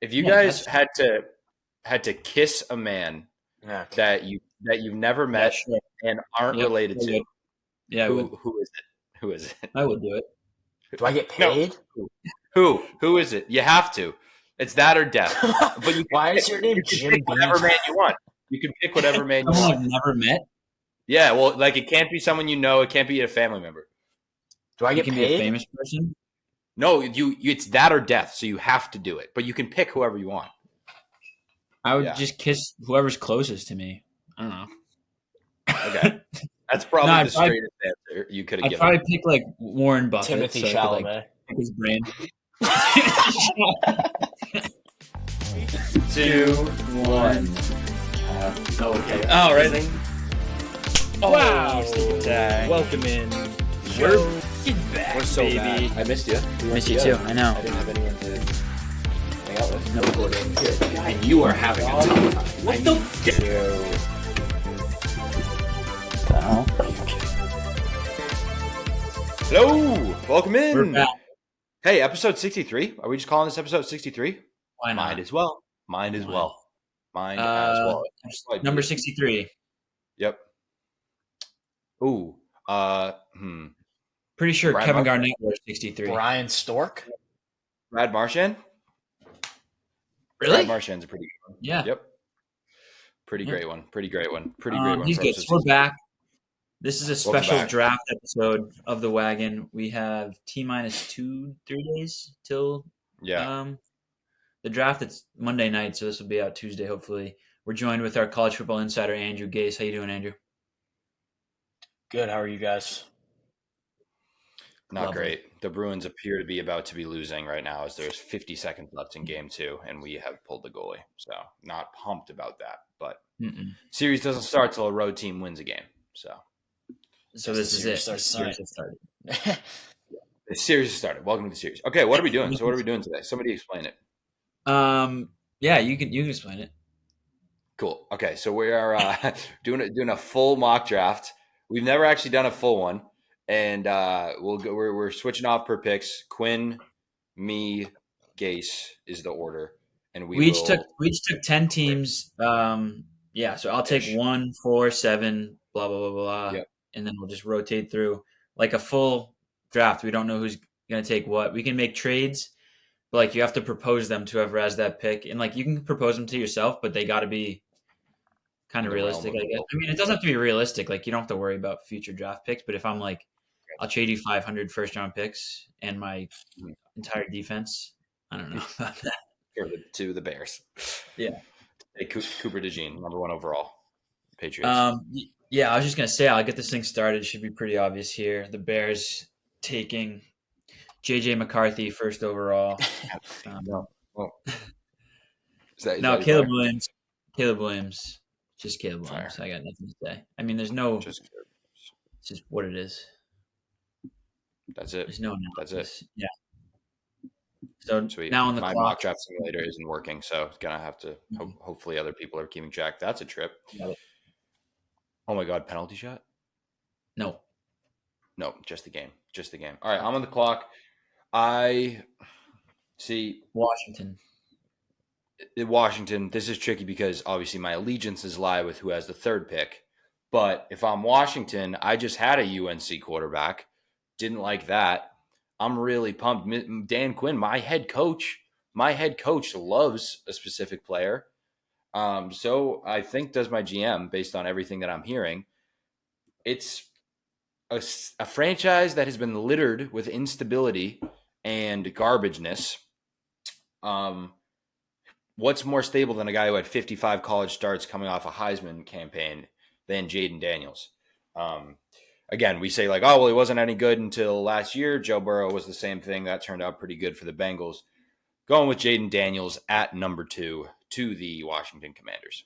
If you Yeah, guys had to kiss a man that you've never met sure. and aren't Yep, related I to, would. Yeah, I would. who is it? Who is it? I would do it. Do I get No. paid? Who is it? You have to. It's that or death. But you Why is your name you can Jim pick whatever Beam? man you want. You can pick whatever man you Someone want. I've never met. Yeah, well, like it can't be someone you know. It can't be a family member. Do I You get can be a paid? famous person. No, it's that or death. So you have to do it. But you can pick whoever you want. I would Yeah. just kiss whoever's closest to me. I don't know. Okay. That's probably No, the straightest answer you could have I'd given. probably pick like Warren Buffett. Timothy so I could, Chalamet. pick his brain. 2, 1. Okay. All right. Wow. Welcome in. We're back, We're so baby. bad. I missed you. We Miss weren't you too. together. I know. I didn't have anyone to hang out with. No. And you are having a tough time. What the f- Hello. Welcome in. We're back. Hey, episode 63. Are we just calling this episode 63? Why not? Might as well. Might as Why? well. Might as well. Number 63. Yep. Ooh. Pretty sure Brad Kevin Marchand? Garnett wears 63. Brian Stork? Brad Marchand? Really? Brad Marchand's a pretty good one. Yeah. Yep. Pretty Yeah. great one. Pretty great one. Pretty great one. He's for good. episode So we're 63. back. This is a Welcome special back. draft episode of the Wagon. We have T-minus 2-3 days till Yeah. the draft. It's Monday night, so this will be out Tuesday, hopefully. We're joined with our college football insider, Andrew Gase. How you doing, Andrew? Good. How are you guys? Not Lovely. great. The Bruins appear to be about to be losing right now as there's 50 seconds left in game 2, and we have pulled the goalie. So not pumped about that. But series doesn't start till a road team wins a game. So this is it. Series The series has started. The series has started. Welcome to the series. Okay, what are we doing? So what are we doing today? Somebody explain it. Yeah, you can explain it. Cool. Okay, so we are doing a full mock draft. We've never actually done a full one, and we're switching off per picks. Quinn, me, Gase is the order, and We each took 10 teams. Yeah, so I'll take Ish. 1, 4, 7, blah blah blah blah, Yep. and then we'll just rotate through like a full draft. We don't know who's gonna take what. We can make trades, but like you have to propose them to whoever has that pick, and like you can propose them to yourself, but they got to be kind of In the realm realistic. of I guess. the I mean, it doesn't have to be realistic. Like you don't have to worry about future draft picks. But if I'm like, I'll trade you 500 first round picks and my entire defense, I don't know about that. to the Bears. Yeah. Hey, Cooper DeJean, number 1 overall, Patriots. Yeah, I was just gonna say I'll get this thing started. It should be pretty obvious here. The Bears taking JJ McCarthy first overall. Is No, that Caleb your Williams. Caleb Williams. Just Caleb Fire. Williams. I got nothing to say. I mean, there's no. Just- It's just what it is. That's it. There's no That's analysis. Yeah. So Sweet. now on the My clock. mock draft simulator isn't working, so it's gonna have to. Hopefully, other people are keeping track. That's a trip. Yeah. Oh my God! Penalty shot? No. No, just the game. Just the game. All right, I'm on the clock. I see Washington. in Washington. This is tricky because obviously my allegiances lie with who has the 3rd pick. But if I'm Washington, I just had a UNC quarterback. Didn't like that. I'm really pumped. Dan Quinn, my head coach loves a specific player. So I think does my GM based on everything that I'm hearing. It's a franchise that has been littered with instability and garbageness. What's more stable than a guy who had 55 college starts coming off a Heisman campaign than Jaden Daniels? Again, we say like, oh, well, he wasn't any good until last year. Joe Burrow was the same thing. That turned out pretty good for the Bengals. Going with Jaden Daniels at number 2 to the Washington Commanders.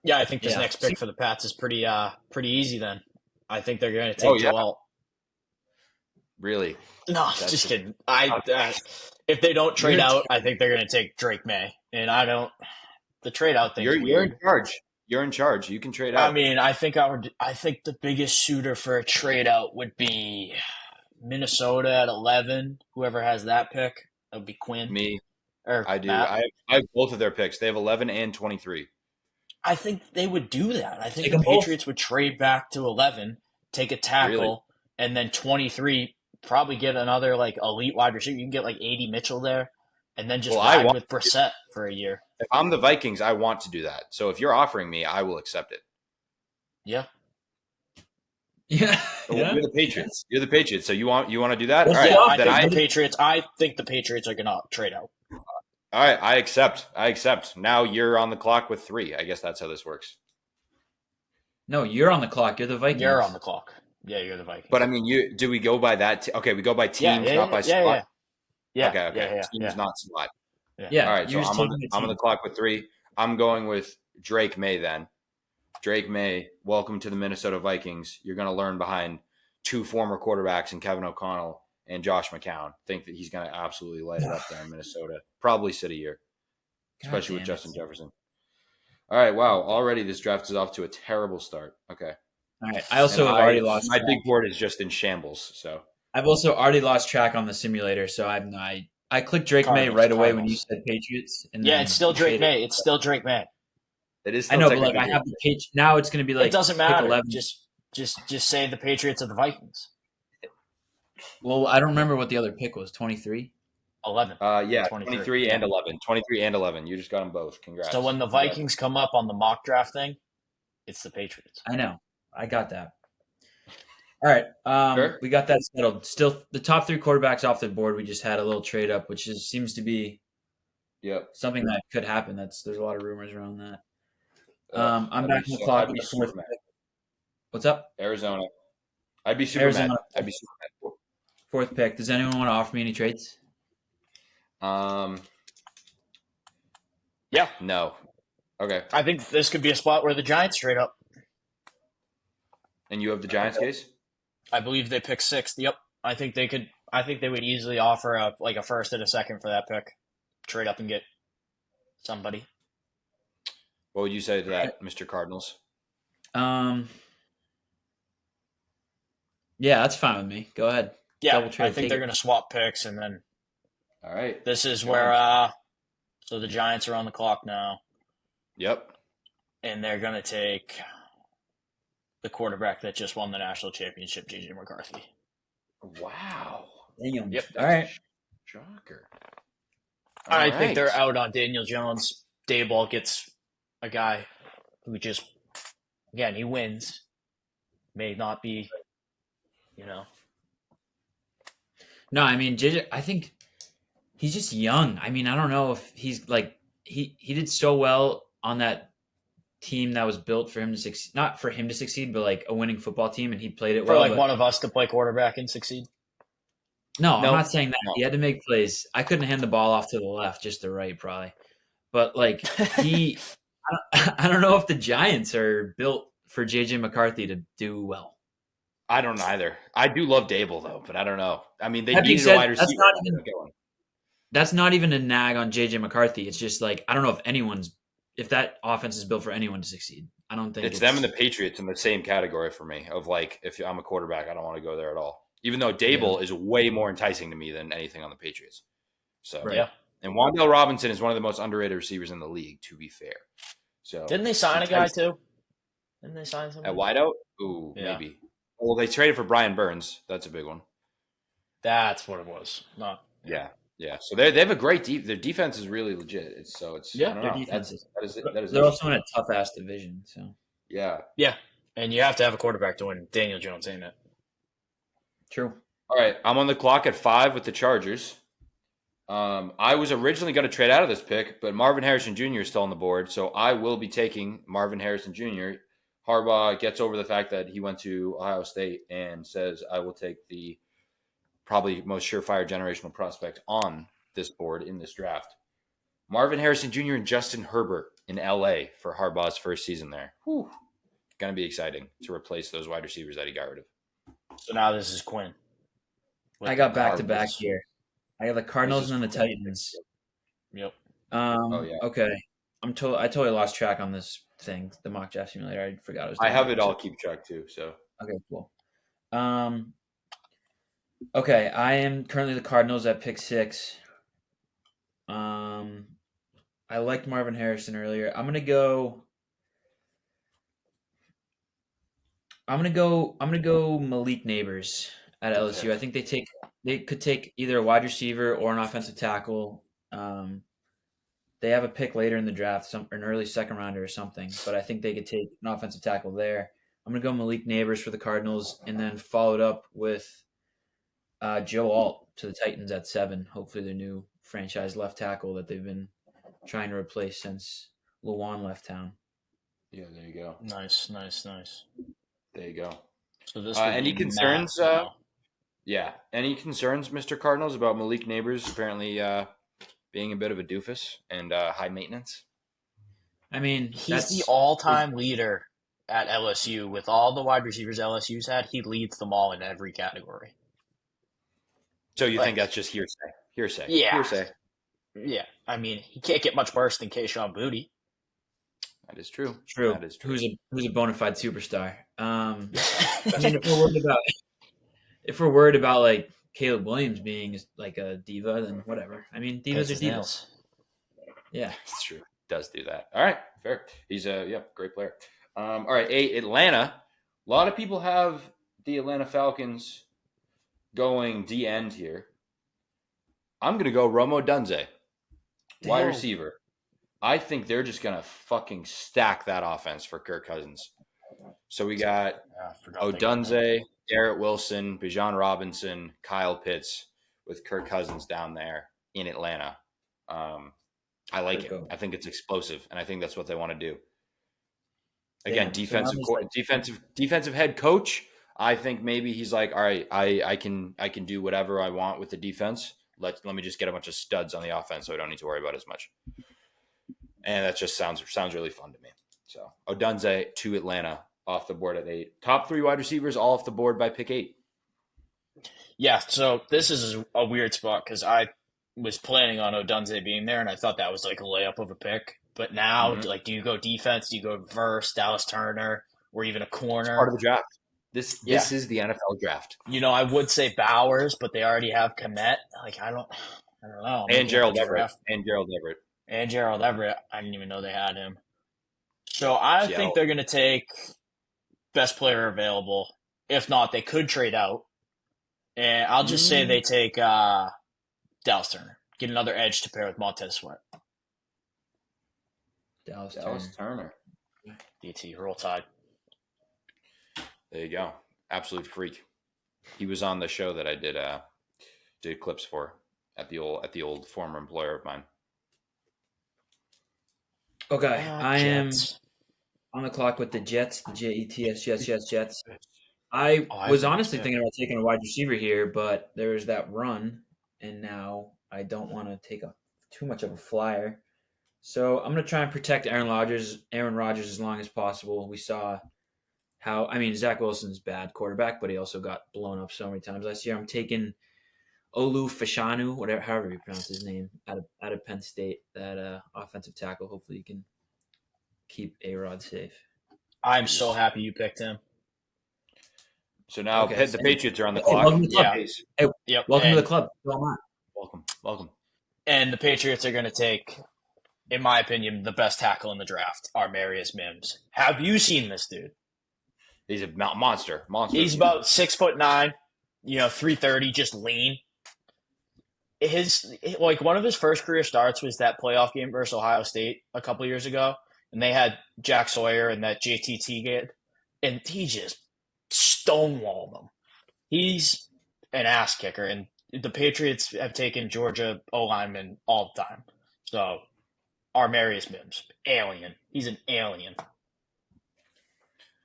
Yeah, I think this next pick for the Pats is pretty easy then. I think they're going to take Joel. Really? No, just kidding. If they don't trade out, I think they're going to take Drake May. And I don't – the trade out thing You're in charge. You're in charge. You can trade out. I mean, I think the biggest suitor for a trade out would be Minnesota at 11. Whoever has that pick, that would be Quinn. Me. Or I do. Matt? I have both of their picks. They have 11 and 23. I think they would do that. I think Take the them both. Patriots would trade back to 11, take a tackle, Really? and then 23 probably get another like elite wide receiver. You can get like 80 Mitchell there, and then just Well, I ride want with Brissett for a year. if I'm the Vikings, I want to do that. So if you're offering me, I will accept it. Yeah. Yeah. But Yeah. You're the Patriots. You're the Patriots. So you want to do that? Let's All do right. it. I Then think I think the Patriots are gonna trade out. all right. I accept. I accept. Now you're on the clock with 3. I guess that's how this works. No, you're on the clock. You're the Vikings. You're on the clock. Yeah, you're the Vikings. But I mean, do we go by that? Okay, we go by teams, not by yeah, slot. yeah. Okay. Yeah. Teams, not slot. Yeah. All right. So you're just I'm on taking I'm on the team. clock with 3. I'm going with Drake May then. Drake May, welcome to the Minnesota Vikings. You're going to learn behind 2 former quarterbacks in Kevin O'Connell and Josh McCown. Think that he's going to absolutely light it up there in Minnesota. Probably sit a year, especially with Justin Jefferson. All right. Wow. Already this draft is off to a terrible start. Okay. All right. I also have already lost. My track. big board is just in shambles. So I've also already lost track on the simulator, so I clicked Drake May Cardinals, right away when Cardinals. you said Patriots. And Yeah, then it's still you Drake traded. May. It's still Drake May. it is. I Still know, but like technically I have the Patriots now. It's going to be like It doesn't pick matter. 11. Just say the Patriots are the Vikings. Well, I don't remember what the other pick was. 23. 11. Yeah, 23. 23 and 11. 23 and 11. You just got them both. Congrats. So when the Vikings come up on the mock draft thing, it's the Patriots. I know. I got that. All right. Sure. We got that settled. Still, the top 3 quarterbacks off the board. We just had a little trade up, which seems to be Yep. something that could happen. There's a lot of rumors around that. I'm I'd back be on the so- clock I'd be with the super 4th mad. pick. What's up? Arizona. I'd be super Arizona. mad. I'd be super mad. 4th pick. Does anyone want to offer me any trades? Yeah. No. Okay. I think this could be a spot where the Giants trade up. And you have the Giants case? I believe they pick 6th. Yep. I think they would easily offer a first and a second for that pick. Trade up and get somebody. What would you say to that, Mr. Cardinals? Yeah, that's fine with me. Go ahead. Yeah, Double trade, I think take they're it. going to swap picks, and then All right. this is Go where so the Giants are on the clock now, Yep. and they're going to take the quarterback that just won the national championship, J.J. McCarthy. Wow. Damn. Yep. All right. Shocker. I All think right. they're out on Daniel Jones. Dayball gets a guy who just, again, he wins. May not be, No, I mean, JJ, I think he's just young. I mean, I don't know if he's like he did so well on that team that was built for him to succeed, not for him to succeed, but like a winning football team, and he played it for well. like but- one of us to play quarterback and succeed. No, No. I'm not saying that. No. He had to make plays. I couldn't hand the ball off to the left, just the right, probably. But like he, I don't know if the Giants are built for JJ McCarthy to do well. I don't either. I do love Dable, though, but I don't know. I mean, they That being needed said, a wide that's receiver. not even- That's not even a nag on JJ McCarthy. It's just like I don't know if that offense is built for anyone to succeed. I don't think It's them and the Patriots in the same category for me of like, if I'm a quarterback, I don't want to go there at all. Even though Dable is way more enticing to me than anything on the Patriots. So, Right. Yeah. And Wan'Dale Robinson is one of the most underrated receivers in the league, to be fair. So Didn't they sign a it's guy enticing. too? Didn't they sign someone? At wideout? Ooh, Yeah. maybe. Well, they traded for Brian Burns. That's a big one. That's what it was. No. Yeah. Yeah. So they have a great their defense is really legit. It's Yeah, I don't their know. defense That is They're interesting. also in a tough ass division. So Yeah. Yeah, and you have to have a quarterback to win. Daniel Jones, ain't it? true. All right, I'm on the clock at 5 with the Chargers. I was originally going to trade out of this pick, but Marvin Harrison Jr. is still on the board, so I will be taking Marvin Harrison Jr. Harbaugh gets over the fact that he went to Ohio State and says, I will take the probably most surefire generational prospect on this board in this draft. Marvin Harrison Jr. and Justin Herbert in L.A. for Harbaugh's first season there. Whew. Going to be exciting to replace those wide receivers that he got rid of. So now this is Quinn. I got back to back Cardinals. here. I got the Cardinals This is and then the Quinn. Titans. Yep. Yeah. Okay. I totally lost track on this thing, the mock draft simulator. I forgot it was. I have it all keep track too, so. Okay, cool. Okay, I am currently the Cardinals at pick 6. I liked Marvin Harrison earlier. I'm gonna go Malik Neighbors at Good LSU. pick. I think they could take either a wide receiver or an offensive tackle. They have a pick later in the draft, an early second rounder or something, but I think they could take an offensive tackle there. I'm gonna go Malik Neighbors for the Cardinals, and then followed up with Joe Alt to the Titans at 7. Hopefully, their new franchise left tackle that they've been trying to replace since Luwan left town. Yeah, there you go. Nice, nice, nice. There you go. So this would Any be concerns? Matt now. Yeah. Any concerns, Mr. Cardinals, about Malik Neighbors apparently being a bit of a doofus and high maintenance? I mean, He's the all-time leader at LSU. With all the wide receivers LSU's had, he leads them all in every category. So you Like- think that's just hearsay? Hearsay. Yeah. Hearsay. Yeah, I mean, he can't get much worse than Keyshawn Booty. That is true. true. That is true. Who's a bona fide superstar? I mean, if we're worried about like Caleb Williams being like a diva, then whatever. I mean, divas are divas. Yeah. It's true. Does do that. All right. Fair. He's a great player. All right. 8, Atlanta. A lot of people have the Atlanta Falcons going D end here. I'm going to go Romo Dunze, wide Damn. receiver. I think they're just going to fucking stack that offense for Kirk Cousins. So we got Yeah, I forgot they got that. Odunze, Garrett Wilson, Bijan Robinson, Kyle Pitts with Kirk Cousins down there in Atlanta. I like Good it. go. I think it's explosive, and I think that's what they want to do. Again, Damn, so now defensive head coach. I think maybe he's like, all right, I can do whatever I want with the defense. Let me just get a bunch of studs on the offense, so I don't need to worry about as much. And that just sounds really fun to me. So Odunze to Atlanta off the board at 8. Top 3 wide receivers all off the board by pick 8. Yeah, so this is a weird spot because I was planning on Odunze being there, and I thought that was like a layup of a pick. But now, like, do you go defense? Do you go verse, Dallas Turner, or even a corner? Part of the draft. This is the NFL draft. You know, I would say Bowers, but they already have Komet. Like, I don't know. And Gerald Everett. Draft. And Gerald Everett. And Gerald Everett. I didn't even know they had him. So I Seattle. think they're going to take best player available. If not, they could trade out. And I'll just say they take Dallas Turner. Get another edge to pair with Montez Sweat. Dallas Turner. DT, roll tide. There you go. Absolute freak. He was on the show that I did clips for at the old former employer of mine. Okay, I am Jets. on the clock with the Jets, the Jets, Jets. I Oh, I was like honestly that. thinking about taking a wide receiver here, but there's that run, and now I don't want to take too much of a flyer. So I'm going to try and protect Aaron Rodgers as long as possible. We saw Zach Wilson's bad quarterback, but he also got blown up so many times last year. I'm taking Olu Fashanu, however you pronounce his name, out of Penn State, that offensive tackle. Hopefully you can keep A-Rod safe. I'm so happy you picked him. So now Okay. the Patriots are on the Hey, clock. welcome to the club. Yeah. Hey, Yep. welcome and, to the club. So am I. Welcome. And the Patriots are going to take, in my opinion, the best tackle in the draft, Armarius Mims. Have you seen this dude? He's a monster. He's about 6'9", 330, just lean. One of his first career starts was that playoff game versus Ohio State a couple years ago, and they had Jack Sawyer and that JTT kid, and he just stonewalled them. He's an ass kicker, and the Patriots have taken Georgia O-linemen all the time. So, Armarius Mims, alien. He's an alien.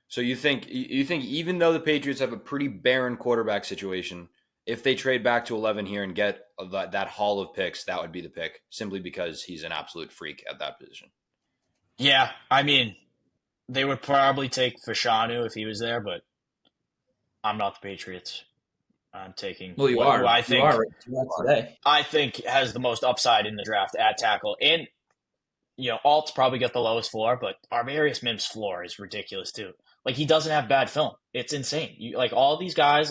So you think even though the Patriots have a pretty barren quarterback situation, if they trade back to 11 here and get that haul of picks, that would be the pick, simply because he's an absolute freak at that position. Yeah, I mean, they would probably take Fashanu if he was there, but I'm not the Patriots. I'm taking Well, you who are. I think You are today. I think has the most upside in the draft at tackle. And, Alt's probably got the lowest floor, but Armarius Mims' floor is ridiculous too. Like, he doesn't have bad film. It's insane. All these guys,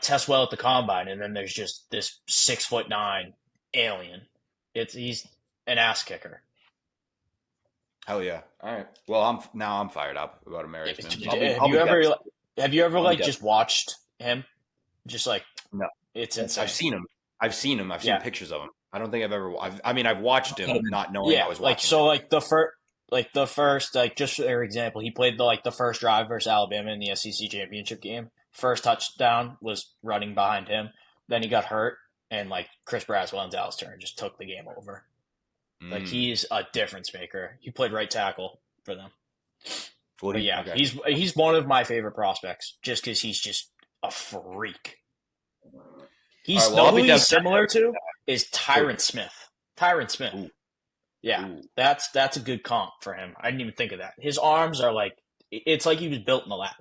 test well at the combine, and then there's just this 6'9" alien. He's an ass kicker. Hell yeah! All right. Well, I'm fired up about Amarius Mims. Have you ever I'll be just watched him? Just like No. it's insane. I've seen him. I've seen pictures of him. I don't think I've ever. I've watched him, not knowing I was watching. The first just for example, he played the first drive versus Alabama in the SEC championship game. First touchdown was running behind him. Then he got hurt, and Chris Braswell and Dallas Turner just took the game over. He's a difference maker. He played right tackle for them. Well, okay. he's one of my favorite prospects just because he's just a freak. He's he's similar to is Tyron Smith. Tyron Smith. Ooh. Yeah, Ooh. that's a good comp for him. I didn't even think of that. His arms are it's like he was built in the lab.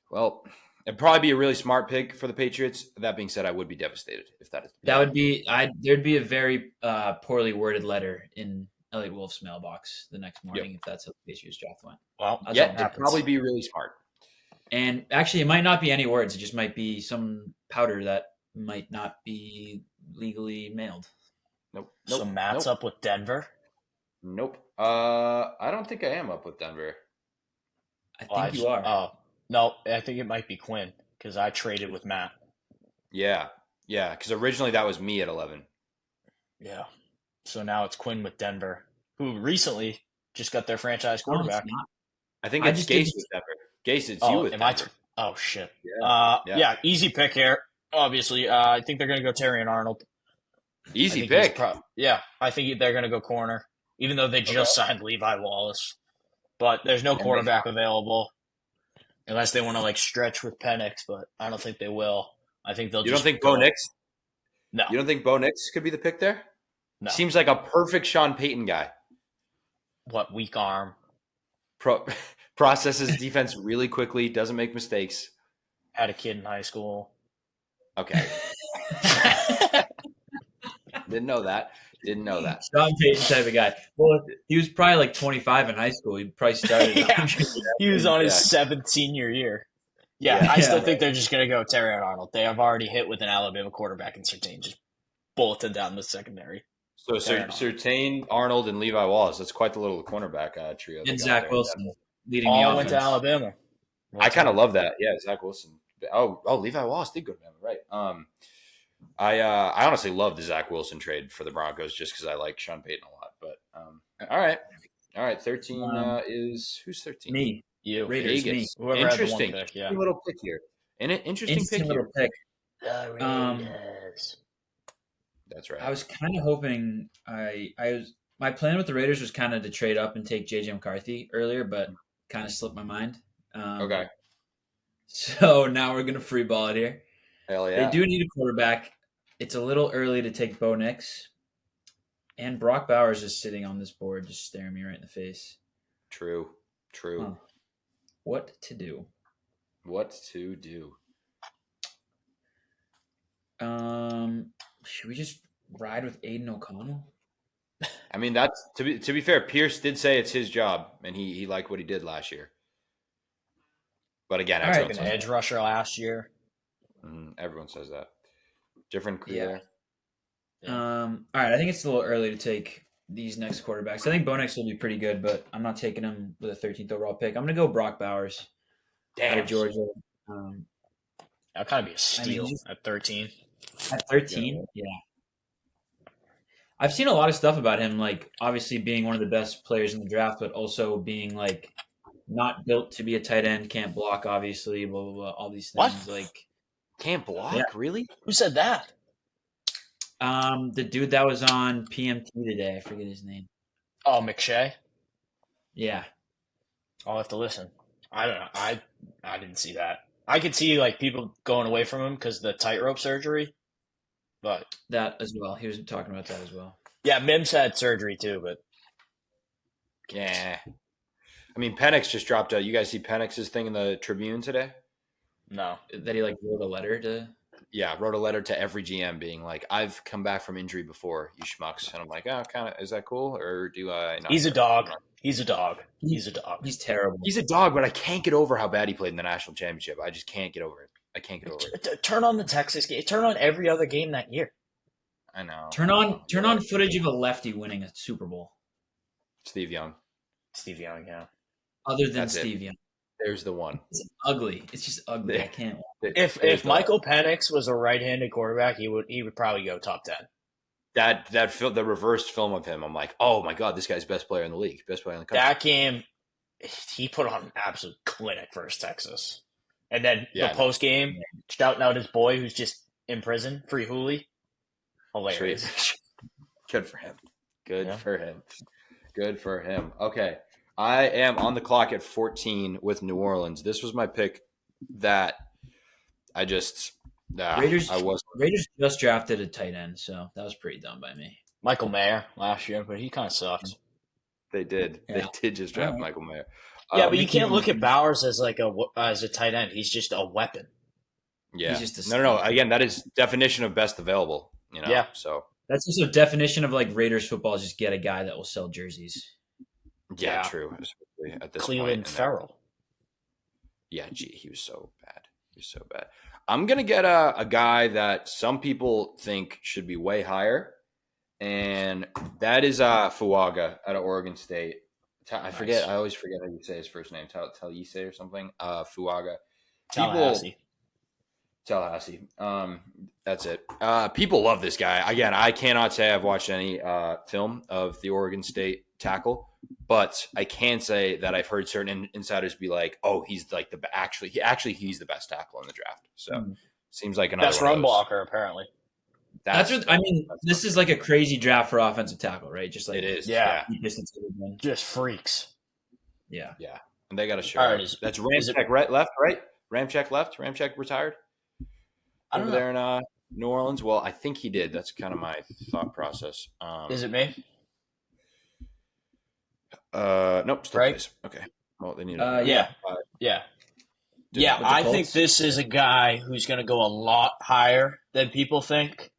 Well, it'd probably be a really smart pick for the Patriots. That being said, I would be devastated if that is. That would be. There'd be a very poorly worded letter in Elliot Wolf's mailbox the next morning if that's how the Patriots draft went. Well, it'd probably be really smart. And actually, it might not be any words. It just might be some powder that might not be legally mailed. Nope. So Matt's up with Denver? Nope. I don't think I am up with Denver. I think you are. Oh, no, I think it might be Quinn because I traded with Matt. Yeah. Because originally that was me at 11. Yeah. So now it's Quinn with Denver, who recently just got their franchise quarterback. I think it's Gase with Denver. Gase, it's you with Denver. Oh, shit. Yeah. Easy pick here. Obviously, I think they're going to go Terry and Arnold. Easy pick. I think they're going to go corner, even though they just signed Levi Wallace. But there's no quarterback available unless they want to stretch with Penix, but I don't think they will. I think they'll. You don't think Bo Nix? No. You don't think Bo Nix could be the pick there? No. Seems like a perfect Sean Payton guy. What, weak arm? Processes defense really quickly, doesn't make mistakes. Had a kid in high school. Okay. Didn't know that. Sean Payton type of guy. Well, he was probably 25 in high school. He probably started. He was on his 7th senior year. Yeah, I still think they're just going to go Terry and Arnold. They have already hit with an Alabama quarterback in Surtain, just bulleted down the secondary. So Surtain, Arnold, and Levi Wallace. That's quite the little cornerback trio. And Zach Wilson leading all the offense. Went to Alabama. I kind of love that. Yeah, Zach Wilson. Oh, Levi Wallace did go to Alabama, right? I honestly love the Zach Wilson trade for the Broncos just because I like Sean Payton a lot. But all right. 13 is who's 13? Me. You. Raiders. Vegas. Whoever interesting. Had the one pick, yeah. Little pick here. An interesting pick little here. pick. The Raiders. That's right. I was kind of hoping my plan with the Raiders was kind of to trade up and take JJ McCarthy earlier, but kind of slipped my mind. Okay. So now we're gonna free ball it here. Hell yeah. They do need a quarterback. It's a little early to take Bo Nix, and Brock Bowers is sitting on this board, just staring me right in the face. True. Huh. What to do? Should we just ride with Aiden O'Connell? I mean, that's to be fair. Pierce did say it's his job, and he liked what he did last year. But again, I took an edge rusher last year. Everyone says that. Different career. Yeah. All right, I think it's a little early to take these next quarterbacks. I think Bo Nix will be pretty good, but I'm not taking him with a 13th overall pick. I'm going to go Brock Bowers. Damn. Out of Georgia. That'll kind of be a steal at 13. At 13? Yeah. I've seen a lot of stuff about him, obviously being one of the best players in the draft, but also being not built to be a tight end, can't block, obviously, blah, blah, blah, all these things. What? Can't block? Yeah. Really? Who said that? The dude that was on PMT today, I forget his name. Oh, McShay? Yeah. I'll have to listen. I don't know. I didn't see that. I could see people going away from him because the tightrope surgery, but that as well. He was talking about that as well. Yeah, Mims had surgery too, but yeah. I mean, Penix just dropped out. You guys see Penix's thing in the Tribune today? No. That he wrote a letter to? Yeah, wrote a letter to every GM being I've come back from injury before, you schmucks. And I'm kind of, is that cool? Or do I not? He's a dog. He's a dog. He's a dog. He's terrible. He's a dog, but I can't get over how bad he played in the national championship. I just can't get over it. I can't get over it. Turn on the Texas game. Turn on every other game that year. I know. Turn on footage of a lefty winning a Super Bowl. Steve Young. Steve Young, yeah. Other than That's it. Steve Young. There's the one. It's ugly. It's just ugly. I can't. There's If the Michael Penix was a right-handed quarterback, he would probably go top 10. the reversed film of him, I'm like, oh my god, this guy's best player in the league, best player in the country. That game, he put on an absolute clinic versus Texas. And then the post game, shouting out his boy who's just in prison, Free Hooley. Hilarious. Sweet. Good for him. Good for him. Okay. I am on the clock at 14 with New Orleans. This was my pick that I just Raiders I was Raiders just drafted a tight end, so that was pretty dumb by me. Michael Mayer last year, but he kind of sucked. They did. Yeah. They did just draft Michael Mayer. Yeah, but you can't look at Bowers as like as a tight end. He's just a weapon. Yeah. He's just No. Again, that is definition of best available. Yeah. So that's just a definition of like Raiders football is just get a guy that will sell jerseys. yeah. True. Especially at this Cleveland point. Farrell. Yeah, he was so bad. I'm going to get a guy that some people think should be way higher, and that is Fuaga out of Oregon State. I forget. I always forget how you say his first name. Talise or something. Fuaga. Tallahassee. That's it. People love this guy. Again, I cannot say I've watched any film of the Oregon State tackle, but I can say that I've heard certain insiders be like, "Oh, he's like he's the best tackle in the draft." So seems like another best run blocker apparently. That's what I mean. This is like a crazy draft for offensive tackle, right? Just like it is. Yeah. Just freaks. Yeah. And they got to show. All right, that's Ramczyk left, right? Ramczyk left. Ramczyk retired. I don't know. There in New Orleans. Well, I think he did. That's kind of my thought process. Is it me? Nope. Still Right? plays. Okay. Well, they need. Yeah. I think this is a guy who's going to go a lot higher than people think,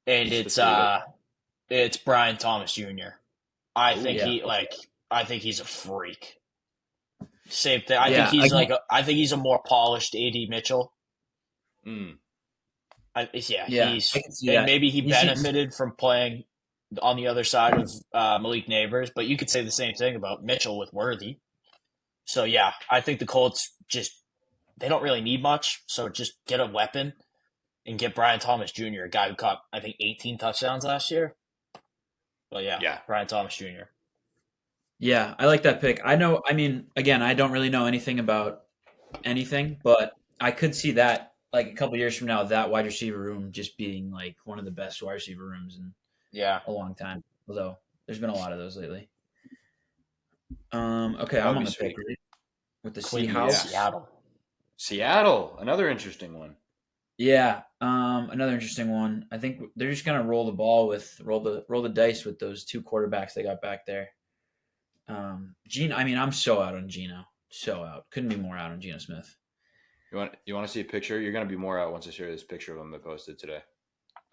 and it's Brian Thomas Jr. I think he's a freak. Same thing. I think he's a more polished AD Mitchell. Maybe he benefited from playing on the other side of Malik Neighbors, but you could say the same thing about Mitchell with Worthy. So yeah, I think the Colts they don't really need much, so just get a weapon and get Brian Thomas Jr., a guy who caught I think 18 touchdowns last year. Well, yeah, Brian Thomas Jr. Yeah, I like that pick. I mean, again, I don't really know anything about anything, but I could see that like a couple years from now, that wide receiver room just being like one of the best wide receiver rooms in a long time. Although there's been a lot of those lately. Okay, I'm on the pick with the Seahawks. Seattle, another interesting one. Yeah, another interesting one. I think they're just gonna roll the dice with those two quarterbacks they got back there. Gino. I mean, I'm so out on Gino. So out. Couldn't be more out on Geno Smith. You want to see a picture? You're gonna be more out once I share this picture of him I posted today.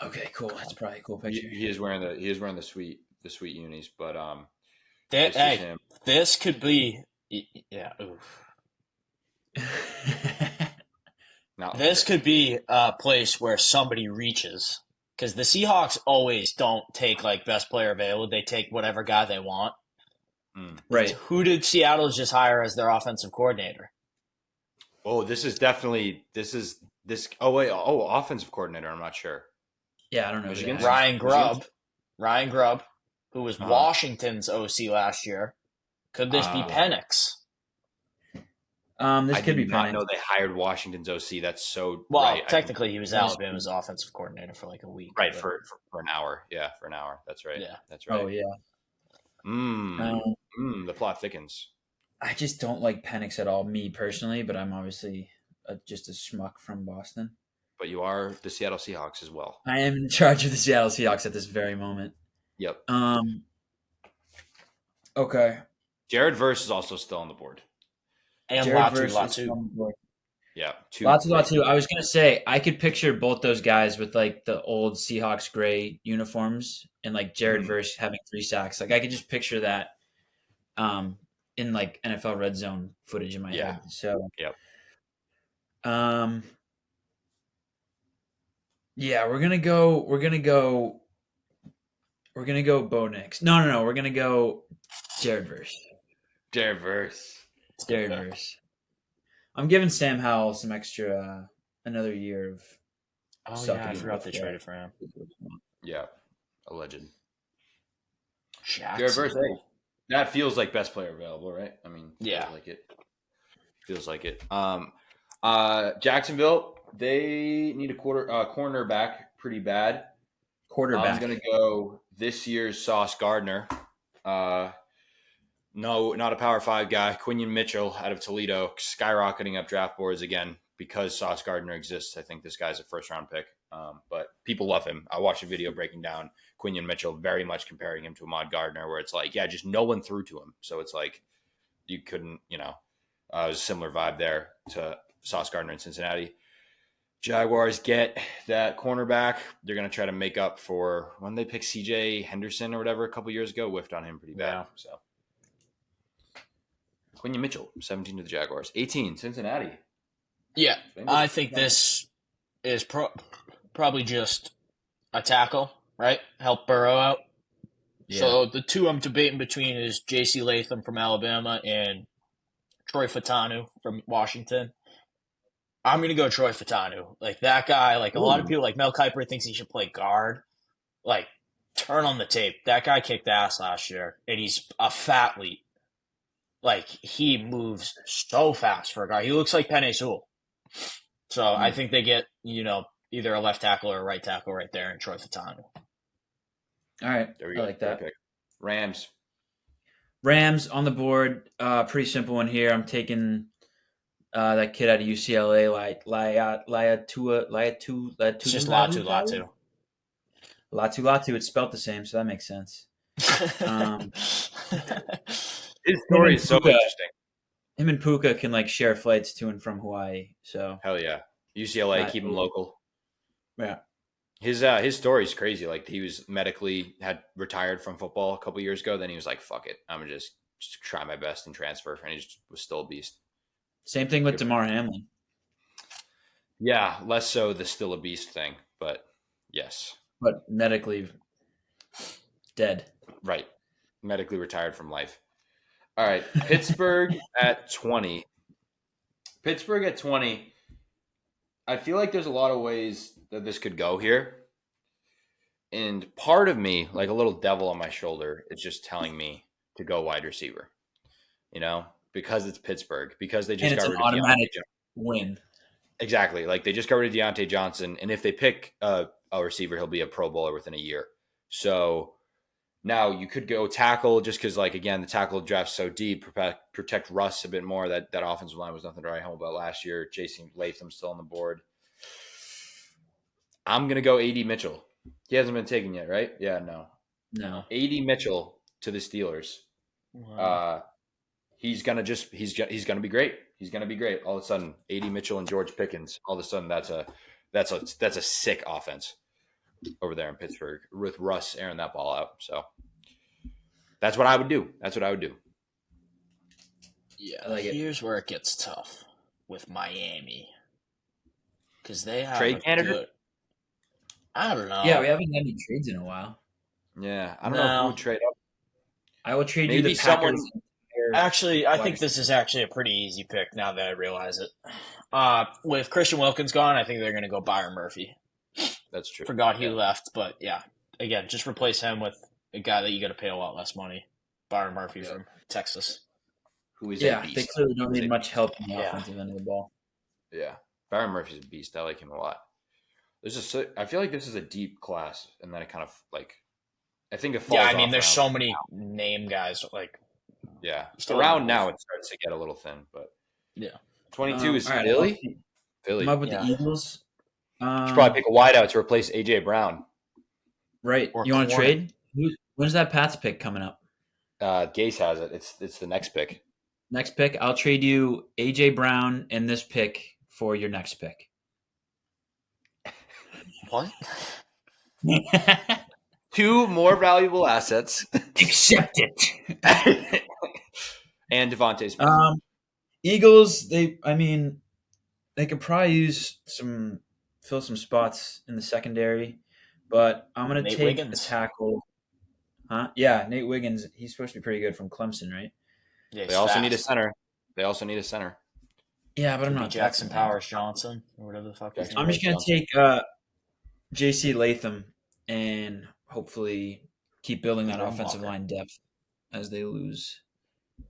Okay, cool. That's probably a cool picture. He is wearing the sweet unis, but this could be This could be a place where somebody reaches, because the Seahawks always don't take like best player available. They take whatever guy they want. Right. Who did Seattle just hire as their offensive coordinator? Oh, offensive coordinator. I'm not sure. Yeah, I don't know. Ryan Grubb, who was Washington's OC last year. Could this be Penix? This could be Penix. I know they hired Washington's OC. That's so technically he was Alabama's offensive coordinator for like a week. Right, for an hour. Yeah, for an hour. That's right. Yeah. That's right. Oh yeah. The plot thickens. I just don't like Penix at all, me personally, but I'm obviously just a schmuck from Boston. But you are the Seattle Seahawks as well. I am in charge of the Seattle Seahawks at this very moment. Yep. Okay. Jared Verse is also still on the board. And Latu. Yeah. Latu. I was going to say, I could picture both those guys with like the old Seahawks gray uniforms and like Jared Verse having 3 sacks. Like I could just picture that in like NFL red zone footage in my head. So, yep. Yeah, we're gonna go. Bo Nix. No. We're gonna go Jared Verse. Diverse. It's a good Jared pick. Verse. I'm giving Sam Howell some extra another year of. Oh sucking yeah, I it forgot with they that. traded for him. Yeah, alleged. Jared Verse. Jacksonville. That feels like best player available, right? I mean, Yeah. feels like it. Feels like it. Jacksonville, they need a cornerback pretty bad. Quarterback. I'm gonna go this year's Sauce Gardner. No, not a Power 5 guy. Quinion Mitchell out of Toledo, skyrocketing up draft boards again because Sauce Gardner exists. I think this guy's a first-round pick, but people love him. I watched a video breaking down Quinion Mitchell, very much comparing him to Ahmad Gardner, where it's like, yeah, just no one threw to him. So it's like you couldn't, it was a similar vibe there to Sauce Gardner in Cincinnati. Jaguars get that cornerback. They're going to try to make up for when they picked CJ Henderson or whatever a couple years ago, whiffed on him pretty bad. Yeah. So Quinion Mitchell, 17 to the Jaguars. 18, Cincinnati. Yeah, I think this is probably just a tackle, right? Help Burrow out. Yeah. So the two I'm debating between is J.C. Latham from Alabama and Troy Fatanu from Washington. I'm going to go Troy Fatanu. Like, that guy, like, a lot of people, like, Mel Kiper thinks he should play guard. Like, turn on the tape. That guy kicked ass last year, and he's a fat leap. Like, he moves so fast for a guy. He looks like Penei Sewell. So I think they get, either a left tackle or a right tackle right there in Troy Fatanu. All right. There we I go. like that. Pick. Rams. Rams on the board. Pretty simple one here. I'm taking that kid out of UCLA, like Laiatu. It's just Latu. Latu. It's spelled the same, so that makes sense. His story is so Puka. interesting. Him and Puka can like share flights to and from Hawaii. So Hell yeah. UCLA, keep him local. yeah. His story is crazy. Like, he was had retired from football a couple years ago. Then he was like, fuck it. I'm going to just try my best and transfer. And he just was still a beast. Same thing with DeMar Hamlin. Yeah, less so the still a beast thing, but yes. But medically dead. Right. Medically retired from life. All right. Pittsburgh at 20. Pittsburgh at 20. I feel like there's a lot of ways that this could go here. And part of me, like a little devil on my shoulder, is just telling me to go wide receiver. Because it's Pittsburgh. Because they just got rid of automatic win. Exactly. Like, they just got rid of Deontay Johnson. And if they pick a receiver, he'll be a Pro Bowler within a year. So now you could go tackle just because, like, again, the tackle draft's so deep, protect Russ a bit more. That offensive line was nothing to write home about last year. Jason Latham's still on the board. I'm going to go A.D. Mitchell. He hasn't been taken yet, right? Yeah, no. A.D. Mitchell to the Steelers. Wow. He's going to be great. He's going to be great. All of a sudden, A.D. Mitchell and George Pickens, all of a sudden that's a sick offense over there in Pittsburgh with Russ airing that ball out. So that's what I would do. Yeah, here's where it gets tough with Miami. Because they have trade candidate. I don't know. Yeah, we haven't had any trades in a while. Yeah, I don't know who would trade up. I will trade Maybe you the Packers. Actually, I think this is actually a pretty easy pick now that I realize it. With Christian Wilkins gone, I think they're going to go Byron Murphy. That's true. Forgot he left, but yeah. Again, just replace him with a guy that you got to pay a lot less money. Byron Murphy from Texas. Who is a beast. They clearly don't need much help in the offensive end of the ball. Yeah, Byron Murphy's a beast. I like him a lot. I feel like this is a deep class, and then it kind of like, I think it falls off. Yeah, I mean, there's so many name guys. Like, yeah, around now it starts to get a little thin, but yeah, 22 is right, Philly. I'm up with the Eagles. You should probably pick a wideout to replace AJ Brown. Right. You want to trade? When's that Pats pick coming up? Gase has it. It's the next pick. Next pick, I'll trade you AJ Brown and this pick for your next pick. What? 2 more valuable assets. Accept it. And Devontae Smith. Eagles, they could probably use some fill some spots in the secondary. But I'm going to Nate take Wiggins. a tackle. Huh? Yeah, Nate Wiggins. He's supposed to be pretty good from Clemson, right? Yeah, They also need a center. Yeah, but I'm Could be not Jackson that fan. Powers Johnson or whatever the fuck his Jackson name I'm is. just going to take J.C. Latham and hopefully keep building that Run offensive blocker. line depth as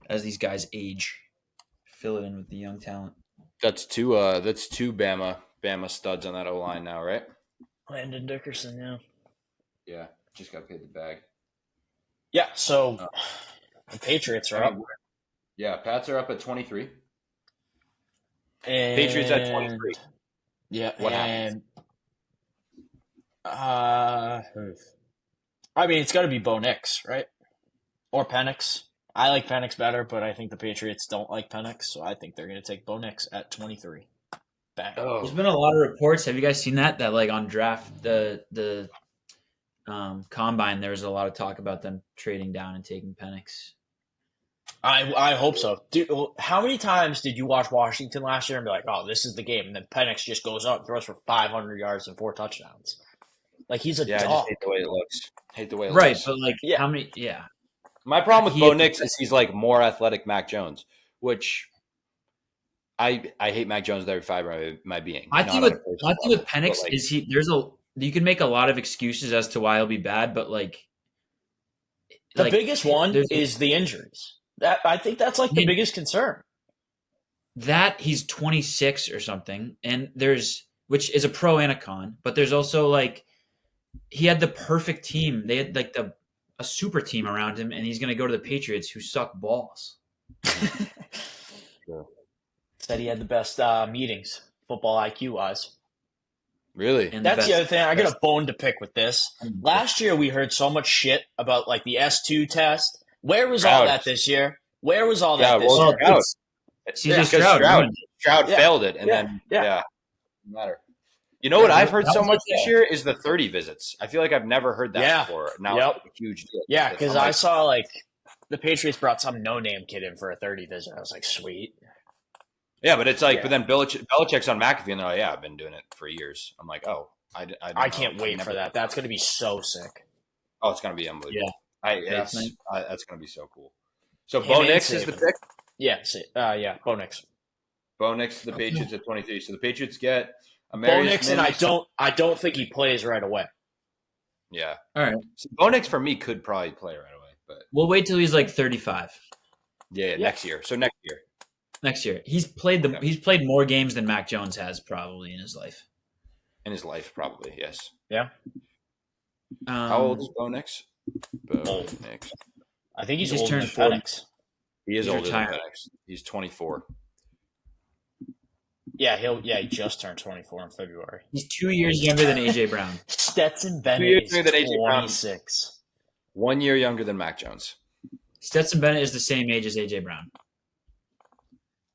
as these guys age. Fill it in with the young talent. That's two Bama studs on that O line now, right? Landon Dickerson, yeah. Yeah, just got paid the bag. Yeah, so the Patriots are up. Yeah, Pats are up at 23. And, Patriots at 23. Yeah, What and I mean, it's got to be Bo Nix, right? Or Penix. I like Penix better, but I think the Patriots don't like Penix, so I think they're going to take Bo Nix at 23. Bang. There's been a lot of reports. Have you guys seen that? That like on draft the combine, there was a lot of talk about them trading down and taking Penix. I hope so. Dude, how many times did you watch Washington last year and be like, oh, this is the game? And then Penix just goes up and throws for 500 yards and 4 touchdowns. Like, he's a Yeah, I dog. just hate the way it looks. Right, looks. but like Yeah. how many? Yeah, My problem with He- Bo Nix is he's like more athletic Mac Jones, which I hate Mac Jones with every fiber of my being. I Not think on with a personal level, Penix but, like, is you can make a lot of excuses as to why he'll be bad, but The biggest one there's- is the injuries. I think that's like the Yeah. biggest concern. that he's 26 or something, and which is a pro and a con, but there's also like he had the perfect team. They had like a super team around him, and he's going to go to the Patriots who suck balls. Sure. Said he had the best meetings, football IQ wise. Really? And That's the other thing. I got best- a bone to pick with this. Last year, we heard so much shit about like the S2 test. Where was all Stroud. that this year? Where was all Yeah, that this well, year? Stroud. CJ Yeah, 'cause Stroud. ruined it. Stroud Yeah. failed it, and Yeah. then Yeah. doesn't matter. You know what Yeah, I've heard that so was much like this year is the 30 visits. I feel like I've never heard that Yeah. before. Now Yep. it's like a huge deal. Yeah, because I'm I like, saw like the Patriots brought some no-name kid in for a 30 visit. I was like, sweet. yeah, but it's like, Yeah. but then Belichick's on McAfee, and they're like, yeah, I've been doing it for years. I'm like, oh, I Can't wait for that. That's going to be so sick. Oh, it's gonna be unbelievable. Definitely. That's gonna be so cool. So Him Bo and Nix is the Saban. pick. Yeah, yeah, Bo Nix. Bo Nix to the Patriots at 23. So the Patriots get Bo Amarius Nix, and Mims. I don't think he plays right away. Yeah. All right, So Bo Nix for me could probably play right away, but we'll wait till he's like 35 yeah, next year. So next year. next year. He's played Okay. he's played more games than Mac Jones has probably in his life. In his life, probably, yes. Yeah, How old is Bo Nix? Bo Old. Nix. I think he's He just older than turned 40. Penix. He is He's older retired. than Penix. He's 24. Yeah, he just turned 24 in February. He's 2 years younger than AJ Brown. Stetson 2 Bennett years is younger than A.J. Brown. 26. 1 year younger than Mac Jones. Stetson Bennett is the same age as AJ Brown.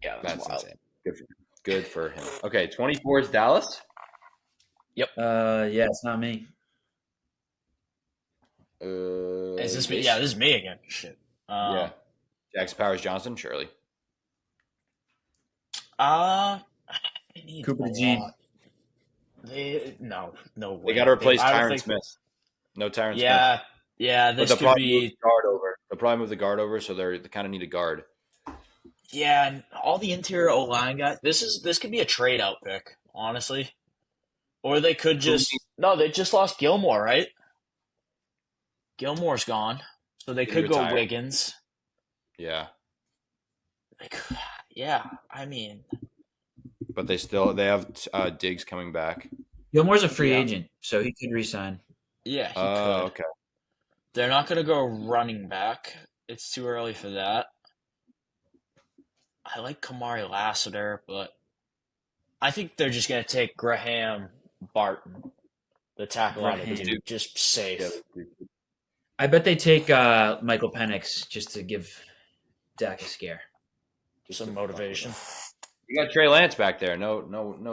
Yeah, That's wild. insane. Good for him. Okay, 24 is Dallas. Yeah, it's not me. Is this me? Yeah, this is me again. Shit. Yeah. Jackson Powers Johnson, surely. I need Cooper a DeJean. lot. No way. They got to replace I don't Tyron think- Smith. No Tyron Smith. Yeah. But This they'll could probably move be. the guard over. They'll probably move the guard over, so they kind of need a guard. Yeah, and all the interior O line guys. This could be a trade out pick, honestly. Or they could just they just lost Gilmore, right? Gilmore's gone, so they He could go retired. Wiggins. Yeah. Yeah, I mean, But they have Diggs coming back. Gilmore's a free Yeah. agent, so he could resign. yeah, he could. Oh, okay. They're not going to go running back. It's too early for that. I like Kamari Lassiter, but I think they're just going to take Graham Barton, the tackle out of Graham. Duke, just safe. I bet they take Michael Penix just to give Dak a scare. Some motivation. You got Trey Lance back there. No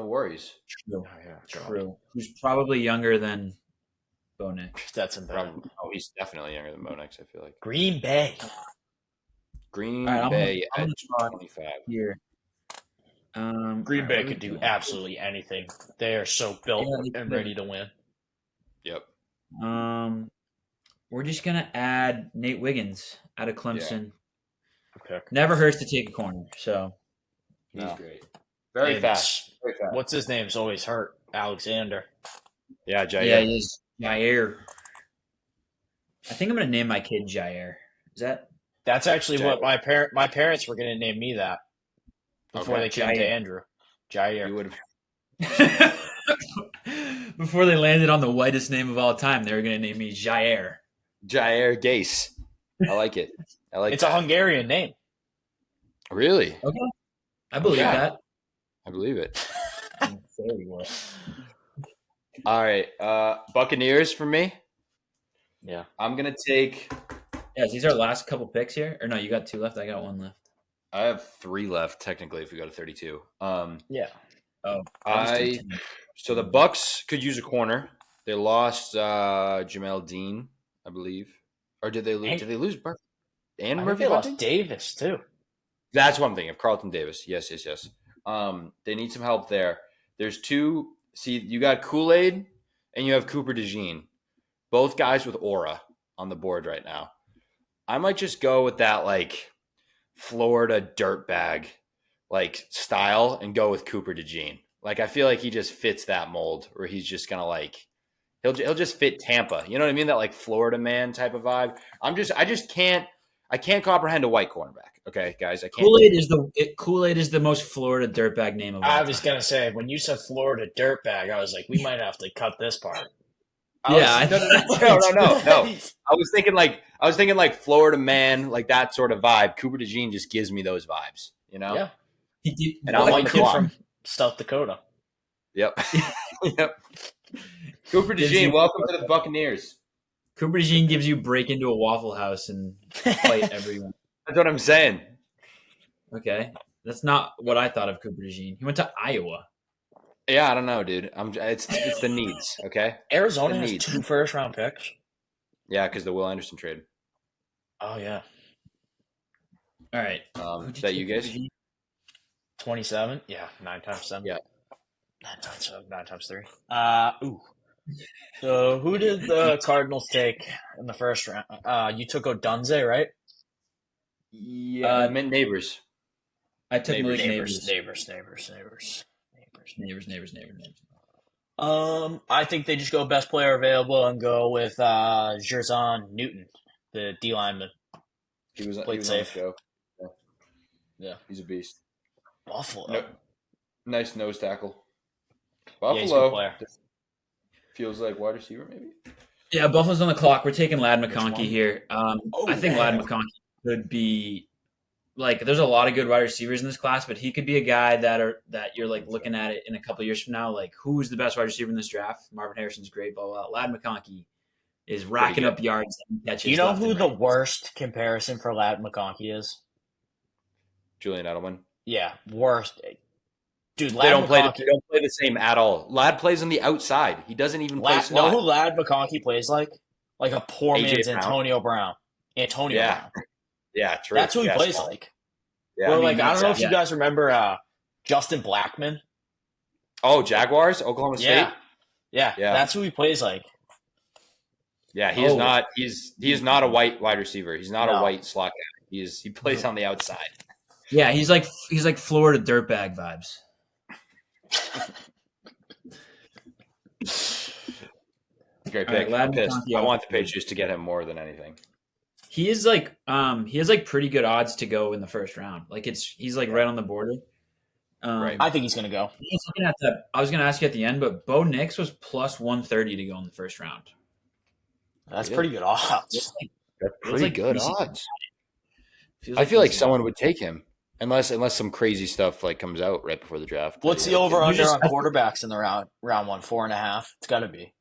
worries. True. Oh, yeah, True. Who's probably younger than Bo Nix. That's embedded. Probably. Oh, he's definitely younger than Bo Nix, I feel like. Green Bay. Green All right, Bay I'm at gonna try 25. here. Green Bay what are we could do doing? absolutely anything. They are so built Yeah, they and could. ready to win. Yep. We're just gonna add Nate Wiggins out of Yeah. Clemson. Okay. Never hurts to take a corner. So He's No. great. Very And fast. Very fast. What's his name's always hurt? Alexander. Yeah, Jair. yeah, he is Jair. I think I'm gonna name my kid Jair. Is that That's actually Jair. what my parents were going to name me that before Okay. they came to Jair. Andrew. Jair. You would have. before they landed on the whitest name of all time? They were gonna name me Jair. Jair Gase. I like it. I like It's that. a Hungarian name. Really? Okay, I believe Yeah. that. I believe it. Very well. All right. Buccaneers for me. Yeah. I'm going to take. Yeah, these are our last couple picks here. Or no, you got 2 left. I got 1 left. I have 3 left, technically, if we go to 32. Yeah. Oh, So the Bucks could use a corner. They lost Jamel Dean, I believe. Or did they lose? And- Did they lose Murphy? And I think Murphy they lost Bunting? Davis too. That's what I'm thinking of. Carlton Davis. Yes. They need some help there. There's 2. See, you got Kool-Aid and you have Cooper DeJean. Both guys with aura on the board right now. I might just go with that like Florida dirtbag like style and go with Cooper DeJean. Like I feel like he just fits that mold where he's just gonna like he'll just fit Tampa. You know what I mean? That like Florida man type of vibe. I can't comprehend a white cornerback. Okay, guys, I can't. Kool-Aid is the most Florida dirtbag name of all I time. was gonna say when you said Florida dirtbag, I was like, we might have to cut this part. No. I was thinking like Florida man, like that sort of vibe. Cooper DeJean just gives me those vibes, you know? Yeah. He did, And A I'm on white the kid clock. from South Dakota. Yep. Yep. Cooper Gives DeJean, you- welcome to the Buccaneers. Cooper DeJean gives you break into a Waffle House and fight everyone. That's what I'm saying. Okay, that's not what I thought of Cooper DeJean. He went to Iowa. Yeah, I don't know, dude. It's the needs, okay? Arizona The has needs. 2 first-round picks. Yeah, because the Will Anderson trade. Oh yeah, All right, Is that you guys? 27. Yeah, 9 times 7. Yeah. 9 times 7. 9 times 3. Ooh. So who did the Cardinals take in the first round? You took Odunze, right? Yeah, I meant neighbors. I took Neighbors. Malik Neighbors. Neighbors. I think they just go best player available and go with Jerzon Newton, the D lineman. He was Played on the safe. show. Yeah. He's a beast. Buffalo. No, nice nose tackle. Yeah, he's a good Buffalo player. feels like wide receiver, maybe. Yeah, Buffalo's on the clock. We're taking Lad Which one? McConkey here. I think yeah. Lad McConkey could be like. There's a lot of good wide receivers in this class, but he could be a guy that you're like looking at it in a couple of years from now. Like, who's the best wide receiver in this draft? Marvin Harrison's great, blah blah. Lad McConkey is racking good. up yards and catches. Do you know left who and the right. worst comparison for Lad McConkey is? Julian Edelman. Yeah, worst. Dude, They Lad don't play. McConkey. They don't play the same at all. Lad plays on the outside. He doesn't even play Know slot. who Lad McConkey plays like? Like a poor AJ man's Brown. Antonio Brown. Antonio Yeah. Brown. Yeah, true. That's who he Yeah, plays small. like. Yeah, Or I mean, like I don't know if you yeah. guys remember Justin Blackman. Oh, Jaguars, Oklahoma State. Yeah. Yeah. That's who he plays like. Yeah, he is Oh. not. He is not a white wide receiver. He's not No. a white slot guy. He plays on the outside. Yeah, he's like Florida dirtbag vibes. Great All right, pick. Lad I'm pissed. McConkey I want off the the board. Patriots to get him more than anything. He is like he has like pretty good odds to go in the first round. Like he's like right on the border. Right. I think he's gonna go. I was looking at that. I was going to ask you at the end, but Bo Nix was plus 130 to go in the first round. That's Yeah. pretty good odds. That's Feels like decent. odds. Feels I feel like decent. someone would take him, unless some crazy stuff like comes out right before the draft. What's the Like, over under just- on quarterbacks in the round 1? 4.5. It's got to be.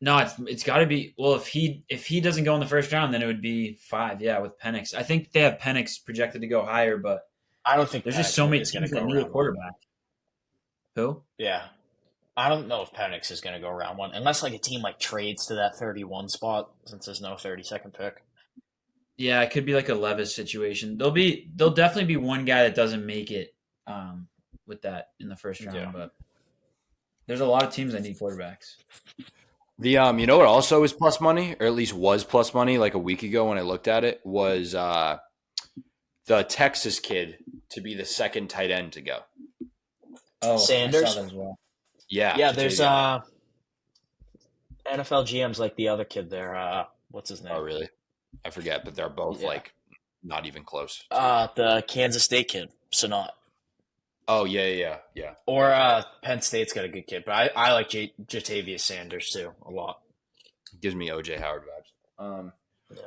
No, it's got to be. Well, if he doesn't go in the first round, then it would be 5. Yeah, with Penix. I think they have Penix projected to go higher, but I don't think there's just Penix so many is teams gonna that go need a round 1. quarterback. Who? Yeah. I don't know if Penix is going to go round 1 unless like a team like trades to that 31 spot since there's no 32nd pick. Yeah, it could be like a Levis situation. There'll definitely be one guy that doesn't make it with that in the first round. Yeah. But there's a lot of teams that need quarterbacks. The you know what also is plus money, or at least was plus money like a week ago when I looked at it, was the Texas kid to be the second tight end to go. Oh, Sanders? I saw that as well. Yeah. Yeah, there's Jatavian. NFL GMs like the other kid there. What's his name? Oh, really? I forget, but they're both Yeah. like not even close. The Kansas State kid, Sonat. Oh, yeah. Or Penn State's got a good kid, but I like Jatavius Sanders too a lot. Gives me OJ Howard vibes. Yeah.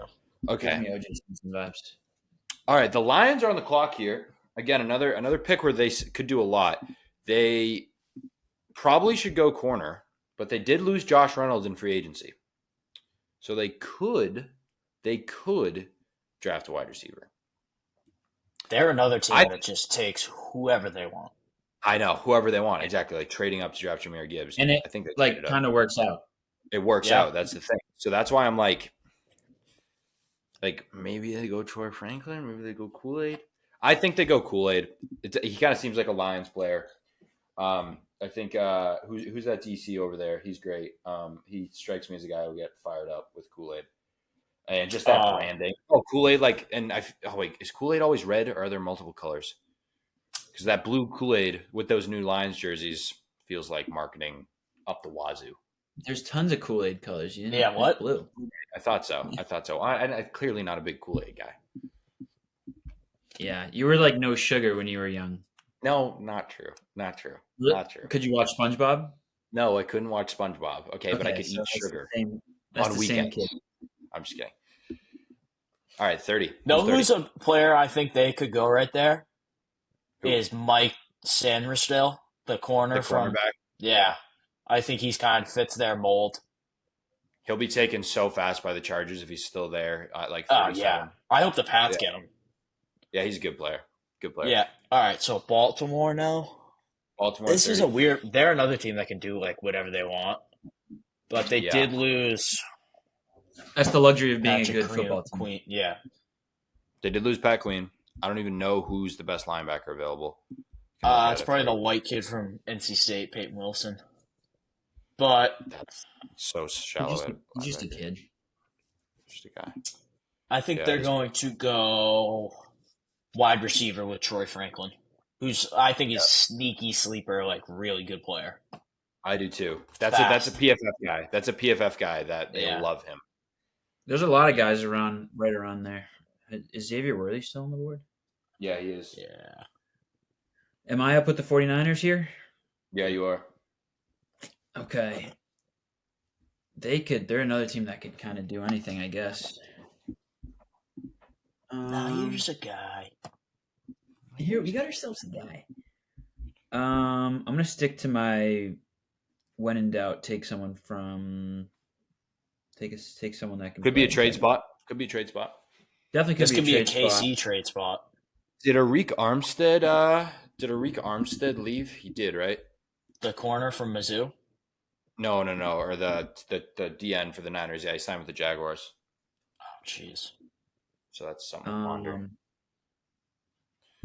Okay. Give me O.J. Simpson vibes. All right, the Lions are on the clock here. Again, another pick where they could do a lot. They probably should go corner, but they did lose Josh Reynolds in free agency. So they could draft a wide receiver. They're another team that just takes whoever they want. I know, whoever they want. Exactly, like trading up to draft Jahmyr Gibbs. And it I think they like traded up. kind of works out. It works Yeah. out. That's the thing. So that's why I'm like maybe they go Troy Franklin, maybe they go Kool-Aid. I think they go Kool-Aid. He kind of seems like a Lions player. I think who's that DC over there? He's great. He strikes me as a guy who'll get fired up with Kool-Aid. And just that branding. Oh, Kool-Aid, is Kool-Aid always red, or are there multiple colors? Because that blue Kool-Aid with those new Lions jerseys feels like marketing up the wazoo. There's tons of Kool-Aid colors. You know? Yeah, what? Blue. I thought so. I'm clearly not a big Kool-Aid guy. Yeah, you were like no sugar when you were young. No, not true. Not true. Could you watch SpongeBob? No, I couldn't watch SpongeBob. Okay, but I could so eat that's sugar the same- that's on the same weekends. kid. I'm just kidding. All right, 30. No, Who's 30? who's a player I think they could go right there Who? is Mike Sandersdale, the corner The from. cornerback? Yeah, I think he's kind of fits their mold. He'll be taken so fast by the Chargers if he's still there. Like Oh 37. yeah, I hope the Pats get him. Yeah, he's a good player. Good player. Yeah. All right, so Baltimore now. Baltimore. This 30. is a weird. They're another team that can do like whatever they want, but they Yeah. did lose That's the luxury of being Patrick a good football team. Queen. Yeah, They did lose Pat Queen. I don't even know who's the best linebacker available. it's probably the white kid from NC State, Peyton Wilson. But That's so shallow. He's just a kid. Just a guy. I think Yeah, they're he's- going to go wide receiver with Troy Franklin, who's I think is sneaky sleeper, like really good player. I do too. That's a PFF guy. That's a PFF guy that they Yeah. love him. There's a lot of guys right around there. Is Xavier Worthy still on the board? Yeah, he is. Yeah. Am I up with the 49ers here? Yeah, you are. Okay. They're another team that could kind of do anything, I guess. Now here's a guy. Here we got ourselves a guy. I'm gonna stick to my when in doubt, take someone from take someone that can Could be a play. trade spot. Could be a trade spot. Definitely could This could be a trade spot. KC trade spot. Did Arik Armstead leave? He did, right? The corner from Mizzou. No. Or the DN for the Niners. Yeah, he signed with the Jaguars. Oh, jeez. So that's something to ponder.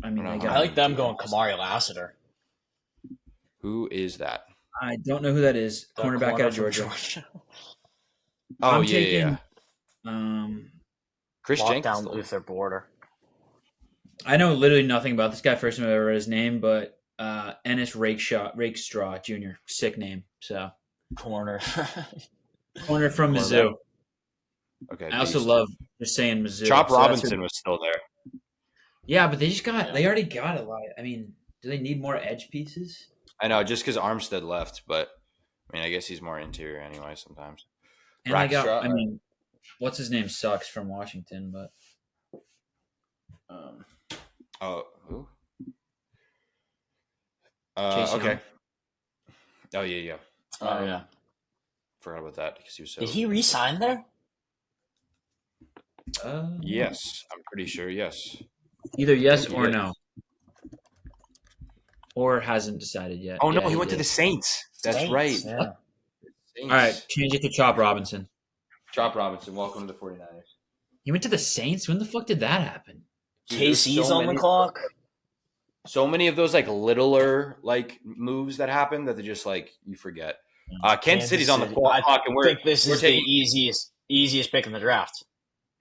I mean, I don't they know. got, I like them going Kamari Lassiter. Who is that? I don't know who that is. The Cornerback corner out of from Georgia. Oh, I'm yeah. taking- Chris Walk Jenkins. down though. Luther border. I know literally nothing about this guy. First time I ever read his name, but Ennis Rakestraw Jr. Sick name. So Corner. corner from Cornerback. Mizzou. Okay. I also beast. love just saying Mizzou. Chop So that's Robinson who- was still there. Yeah, but they Yeah. already got a lot. I mean, do they need more edge pieces? I know, just because Armstead left, but I mean, I guess he's more interior anyway sometimes. And I Rakestraw, mean, what's his name sucks from Washington, but Oh, who? Chase Young. Okay. Oh yeah. Oh, yeah. Forgot about that because he was so. Did he re-sign there? Yes, I'm pretty sure. Yes. Either yes He or did. no, or hasn't decided yet. Oh no, Yeah, he went to did. the Saints. That's Saints, right. Yeah. Saints. All right, change it to Chop Robinson. Chop Robinson, welcome to the 49ers. He went to the Saints. When the fuck did that happen? Dude, there's KC's so on the many- clock. so many of those like littler like moves that happen that they just like you forget. Kansas City's on the clock, and I think this we're is taking the easiest pick in the draft.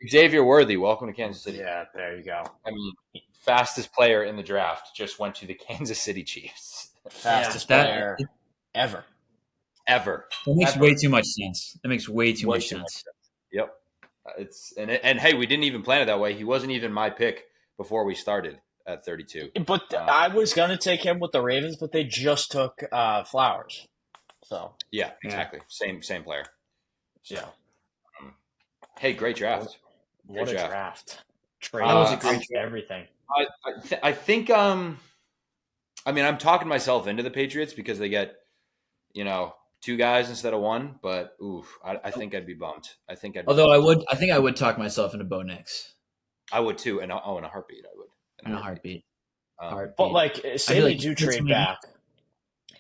Xavier Worthy. Welcome to Kansas City. Yeah, there you go. I mean, fastest player in the draft just went to the Kansas City Chiefs. Fastest player ever. Ever. That makes Ever. way too much sense. That makes way too much sense. Yep. And hey, we didn't even plan it that way. He wasn't even my pick before we started at 32. But I was gonna take him with the Ravens, but they just took Flowers. So Yeah, exactly. Same player. So, yeah. Hey, great draft. What a draft. Trade That was a great draft. everything. I think I mean, I'm talking myself into the Patriots because they get, two guys instead of one, but I think I'd be bummed. I think Although I think I would talk myself into Bo Nix I would too, and in a heartbeat I would. in a heartbeat. But like, say they do that's trade me. back,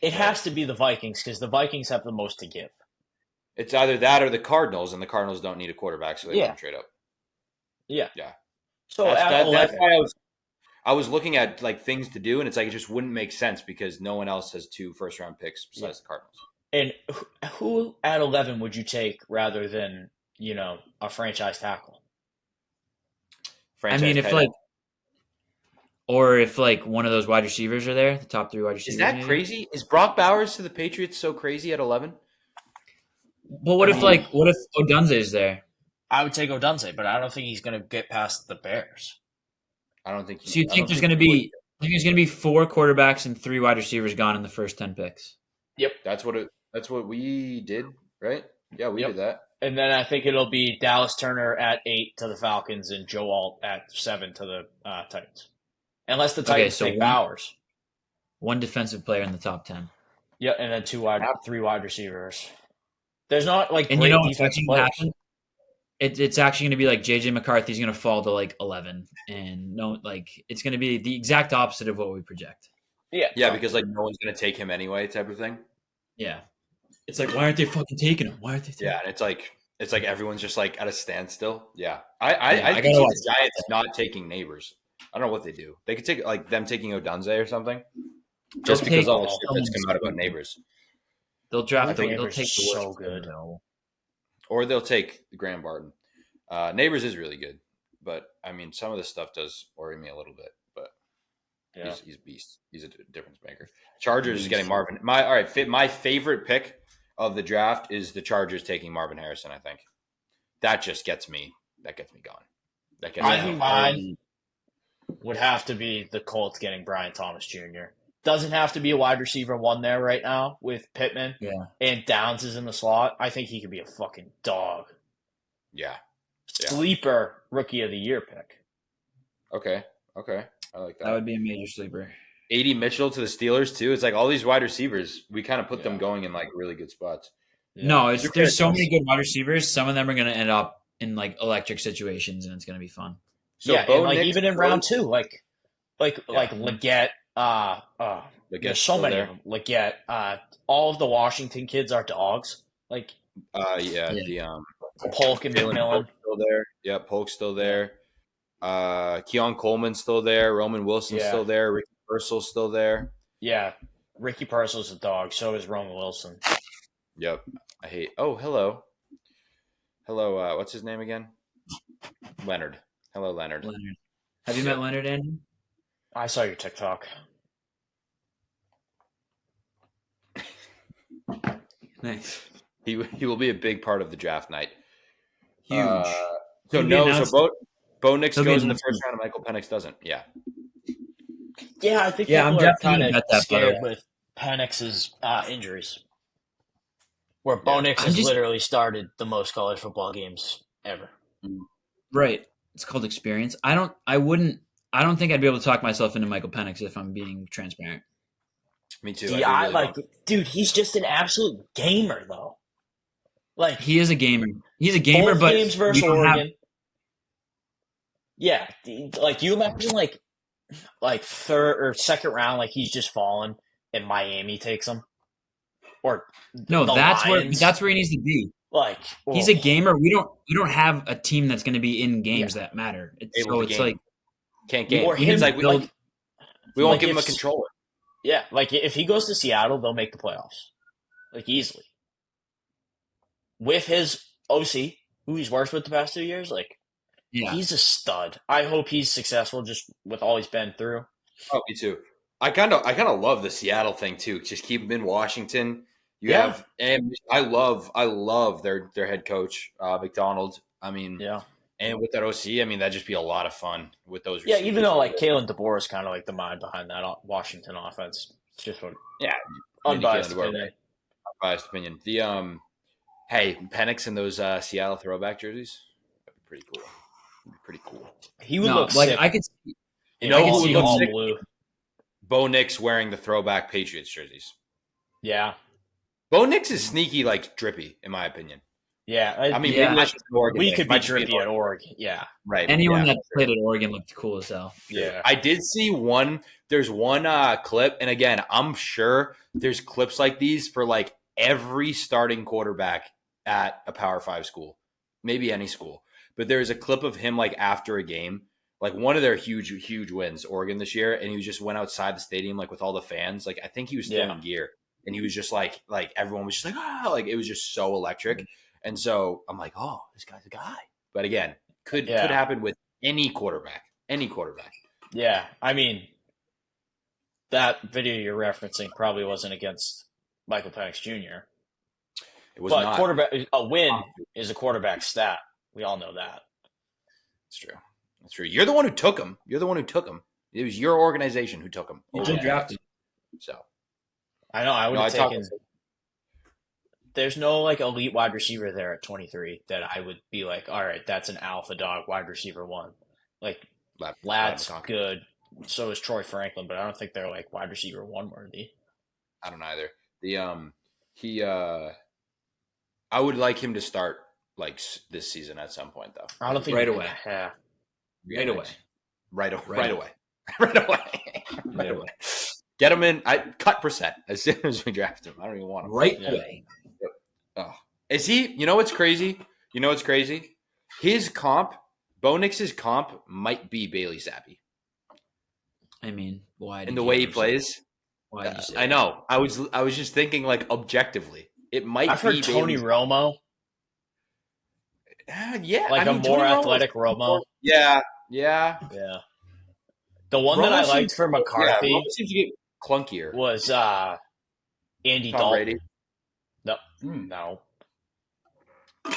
it has to be the Vikings because the Vikings have the most to give. It's either that or the Cardinals, and the Cardinals don't need a quarterback, so they won't trade up. Yeah. Yeah. So That's at why I was looking at like things to do, and it's like it just wouldn't make sense because no one else has 2 first-round picks besides the Cardinals. And who at 11 would you take rather than, a franchise tackle? Franchise I mean, if tight like, end. or if like one of those wide receivers are there, the top 3 wide receivers. Is that maybe? crazy? Is Brock Bowers to the Patriots so crazy at 11? Well, what if Odunze is there? I would take Odunze, but I don't think he's going to get past the Bears. I don't think. So you think there's going to be? I think there's going to be 4 quarterbacks and 3 wide receivers gone in the first 10 picks. Yep, That's what we did, right? Yeah, we did that. And then I think it'll be Dallas Turner at 8 to the Falcons and Joe Alt at 7 to the Titans, unless the Titans take Bowers. 1 defensive player in the top 10. Yeah, and then 3 wide receivers. There's not like And great you know what's defensive actually going to players. happen? It's actually going to be like JJ McCarthy's going to fall to like 11, and it's going to be the exact opposite of what we project. Yeah, because like no one's gonna take him anyway, type of thing. Yeah, it's like why aren't they fucking taking him? Why aren't they? Yeah, and it's like everyone's just like at a standstill. Yeah, I can see gotta watch the Giants not taking Neighbors. I don't know what they do. They could take like them taking Odunze or something, just because all the shit that's come out about Neighbors. They'll draft. They'll They'll take take the so worst good. Or they'll take Graham Barton. Neighbors is really good, but I mean, some of this stuff does worry me a little bit. But he's a beast. He's a difference maker. Chargers is getting Marvin. My favorite pick of the draft is the Chargers taking Marvin Harrison. I think that just gets me. That gets me going. I think mine would have to be the Colts getting Brian Thomas Jr. Doesn't have to be a wide receiver 1 there right now with Pittman. Yeah. And Downs is in the slot. I think he could be a fucking dog. Yeah. Sleeper rookie of the year pick. Okay. I like that. That would be a major sleeper. A.D. Mitchell to the Steelers too. It's like all these wide receivers. We kind of put them going in like really good spots. Yeah. No, there's so many good wide receivers. Some of them are going to end up in like electric situations, and it's going to be fun. So and like even in round 2, like Leggett. There's so many of them. Leggett. All of the Washington kids are dogs. Like the Polk and McMillan still there. Yeah, Polk's still there. Keon Coleman's still there. Roman Wilson's still there. Ricky Purcell's still there. Yeah, Ricky Purcell's a dog. So is Roman Wilson. Yep. I hate. Oh, hello. What's his name again? Leonard. Hello, Leonard. Have you met Leonard, Andrew? I saw your TikTok. Nice. He will be a big part of the draft night. Huge. So Bo Nix goes in the first round and Michael Penix doesn't. Yeah. Yeah, I think I'm people are definitely kind of bet that, scared brother. with Penix's injuries. Where Bo Nix has literally started the most college football games ever. Right. It's called experience. I don't think I'd be able to talk myself into Michael Penix if I'm being transparent. Me too. Yeah, dude, he's just an absolute gamer though. Like he is a gamer. He's a gamer, both but games versus Oregon. Yeah, like you imagine like third or second round, like he's just fallen and Miami takes him. Or that's Lions. where he needs to be. Like he's a gamer. We don't have a team that's going to be in games that matter. It's like can't game. Or It's him, like We won't Like, give him a if- controller. Yeah, like if he goes to Seattle, they'll make the playoffs, like easily. With his OC, who he's worked with the past 2 years, like Yeah. he's a stud. I hope he's successful just with all he's been through. Oh, me too. I kind of love the Seattle thing too. Just keep him in Washington. You Yeah. have, and I love their head coach McDonald. I mean, Yeah, and with that OC, I mean that'd just be a lot of fun with those. yeah. Receivers. Even though like Kalen DeBoer is kind of like the mind behind that Washington offense. It's just what yeah, unbiased Kalen DeBoer, opinion. biased opinion. The hey, Penix in those Seattle throwback jerseys, that'd be pretty cool. That'd be pretty cool. He would No, look like sick. I could. You know I who can would see look all sick? blue. Bo Nix wearing the throwback Patriots jerseys. Yeah, Bo Nix is sneaky, like drippy, in my opinion. yeah. I mean, Yeah. maybe that's just an Oregon we thing. could be Might just drippy an at Oregon. Yeah, right? Anyone yeah. that played at Oregon looked cool as hell. yeah. I did see one. There's one clip, and again, I'm sure there's clips like these for like every starting quarterback at a Power 5 school, maybe any school. But there's a clip of him like after a game, like one of their huge wins, Oregon this year, and he just went outside the stadium like with all the fans. Like I think he was still Yeah. in gear, and he was just like everyone was just like like it was just so electric. And so I'm like, oh, this guy's a guy. But again, could happen with any quarterback, Yeah, I mean, that video you're referencing probably wasn't against Michael Penix Jr. It was But not. quarterback, a win is a quarterback stat. We all know that. It's true. That's true. You're the one who took him. It was your organization who took him. You did draft him. So I know. I would No, have I talked- taken. There's no like elite wide receiver there at 23 that I would be like, all right, that's an alpha dog wide receiver one. Like Lad's McConkey. good. So is Troy Franklin, but I don't think they're like wide receiver one worthy. I don't either. I would like him to start like this season at some point though. I don't think Right you're away. gonna- Yeah. Right away. Right Right away. Right away. Get him in. I cut percent as soon as we draft him. I don't even want him. Right Yeah. away. Oh. Is he? You know what's crazy? His comp, Bo Nix's comp, might be Bailey Zappi I mean, why? in did the you way he ever say- plays. Why did you say I that? know. I was just thinking like objectively, it might. I've be heard Tony Bailey. Romo, Yeah, like I mean, a more Tony Romo's- athletic Romo. Yeah. Yeah. The one that Romo I seems- liked for McCarthy Romo seems to get clunkier. was Andy Tom Dalton. Brady. No.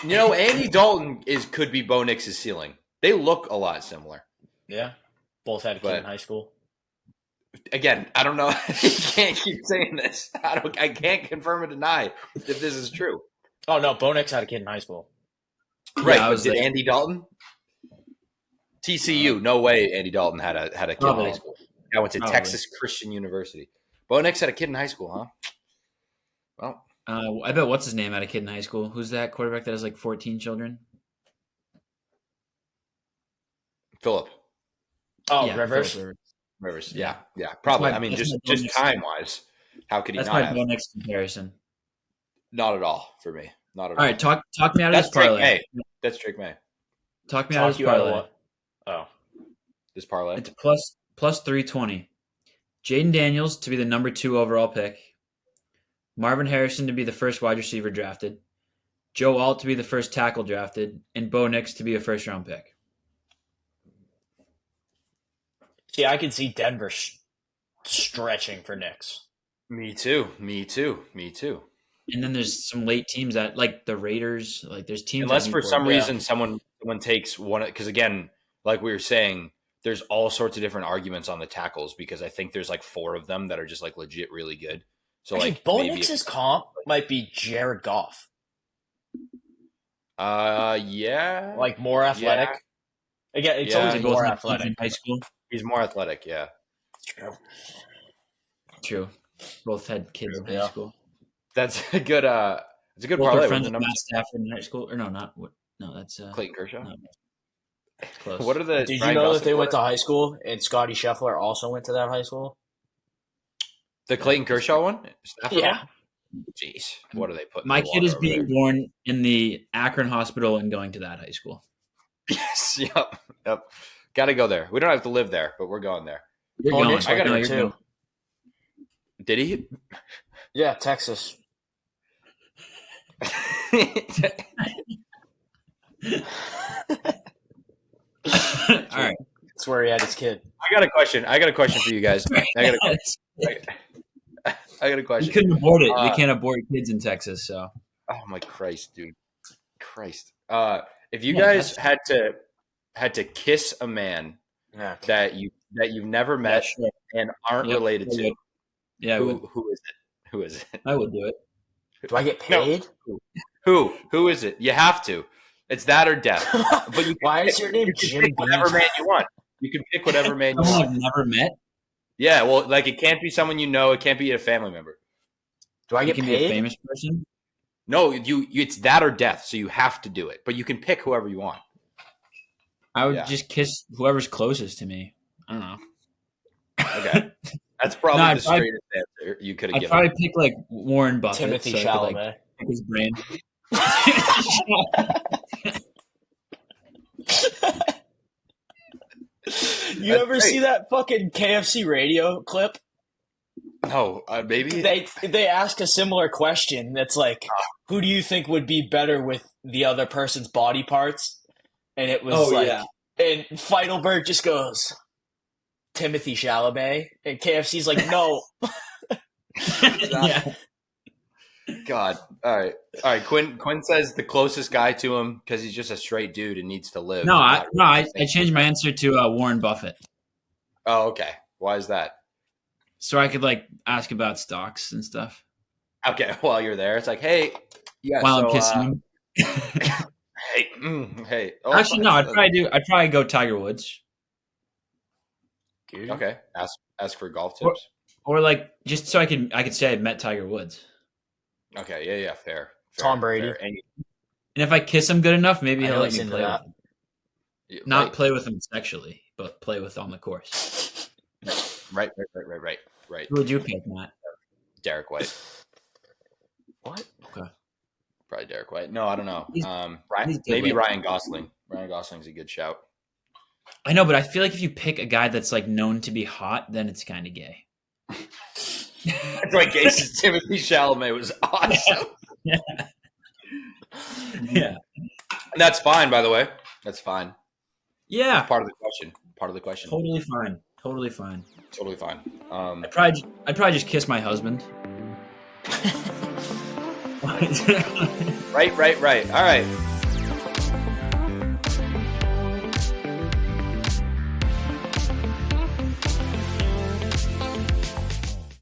You know, Andy Dalton could be Bo Nix's ceiling. They look a lot similar. Yeah. Both had a kid But- in high school. Again, I don't know. You can't keep saying this. I can't confirm or deny if this is true. Oh no, Bo Nix had a kid in high school. Right? I But was did there. Andy Dalton? TCU? No way. Andy Dalton had a kid in Probably. high school. I went to Probably. Texas Christian University. Bo Nix had a kid in high school, huh? Well, I bet what's his name had a kid in high school. Who's that quarterback that has like 14 children? Philip Oh, Yeah, Rivers. Phillip Rivers. Rivers. Yeah, probably. my- I mean, that's just my Bo Nix. time wise, how could he That's not my have? Bo Nix comparison. Not at all for me. Not at all. All right, talk me out of That's this Drake parlay. May. That's Drake May. Talk me out of Talk this you out of parlay. what? Oh. This parlay. It's plus 320. Jaden Daniels to be the number 2 overall pick. Marvin Harrison to be the first wide receiver drafted. Joe Alt to be the first tackle drafted. And Bo Nix to be a first round pick. See, I can see Denver stretching for Knicks. Me too. And then there's some late teams that like the Raiders. Like there's teams. Unless that for need some quarterbacks. reason someone takes one, because again, like we were saying, there's all sorts of different arguments on the tackles because I think there's like 4 of them that are just like legit really good. So Actually, like Bo maybe Nix's comp might be Jared Goff. yeah, Like more athletic. Again, it's Yeah. always They both more had kids athletic. in high school. he's more athletic. Yeah, True. True. Both had kids in high Yeah. school. that's a good. It's a good Both parlay. are What's friends the with number? Matt Stafford in high school. Or no, not what? No, that's Clayton Kershaw. no, close. What are the? Did you Ryan know that Gosling they went to quarterbacks? high school and Scotty Scheffler also went to that high school? The Clayton Kershaw one? Stafford Yeah. one? Jeez, what are they putting? My in the kid water is over being there? born in the Akron hospital and going to that high school. Yes. Yep. Got to go there. We don't have to live there, but we're going there. You're Oh, going. Nick's went I gotta there you're too. going. Did he? Yeah, Texas. All right. That's where he had his kid. I got a question. I got a question for you guys. I got a We question. couldn't abort it. We Uh, can't abort kids in Texas, so Oh my Christ, dude! Christ. If you Yeah, guys had to kiss a man Yeah. that you've never met sure. and aren't Yep, related I to, would. Yeah, I would. who is it? Who is it? I would do it. Do I get No. paid? Who is it? You have to. It's that or death. But you can Why is pick- your name you can Jim pick whatever Beam? man you want. You can pick whatever man you Someone want. I've never met. Yeah, well, like it can't be someone you know. It can't be a family member. Do I You get can be a paid? famous person. No, you it's that or death. So you have to do it. But you can pick whoever you want. I would Yeah. just kiss whoever's closest to me. I don't know. Okay. That's probably No, the I'd probably- straightest answer you could have I'd given. probably pick like Warren Buffett. Timothy so I could, like, Chalamet. pick his brain. You That's ever great. see that fucking KFC radio clip? No, maybe. They ask a similar question that's like, who do you think would be better with the other person's body parts? And it was Oh, like, yeah. and Feidelberg just goes, Timothy Chalamet. And KFC's like, no. Yeah. God. All right. Quinn says the closest guy to him because he's just a straight dude and needs to live. No, I Not- changed my answer to Warren Buffett, Oh, okay. Why is that? so I could like ask about stocks and stuff Okay, while you're there, it's like, hey, yeah. while so, I'm kissing him. hey. Oh, Actually, no, I'd probably go Tiger Woods, Okay. Ask for golf Or- tips. or like just so I could say I met Tiger Woods, Okay. Yeah. Fair. Tom Brady. Fair. And and if I kiss him good enough, maybe I he'll know let he's me into play with that. him. Not right, play with him sexually, but play with on the course. right. Who would you pick, Matt? Derek White. What? Okay. Probably Derek White. No, I don't know. He's Ryan, good maybe with- Ryan Gosling. Ryan Gosling's a good shout. I know, but I feel like if you pick a guy that's like known to be hot, then it's kind of gay. That's why Gase's Timothy Chalamet was awesome. Yeah. Yeah. And that's fine, by the way. That's fine. Yeah. Part of the question. Totally fine. Totally fine. Totally fine. I'd probably just kiss my husband. Right. All right.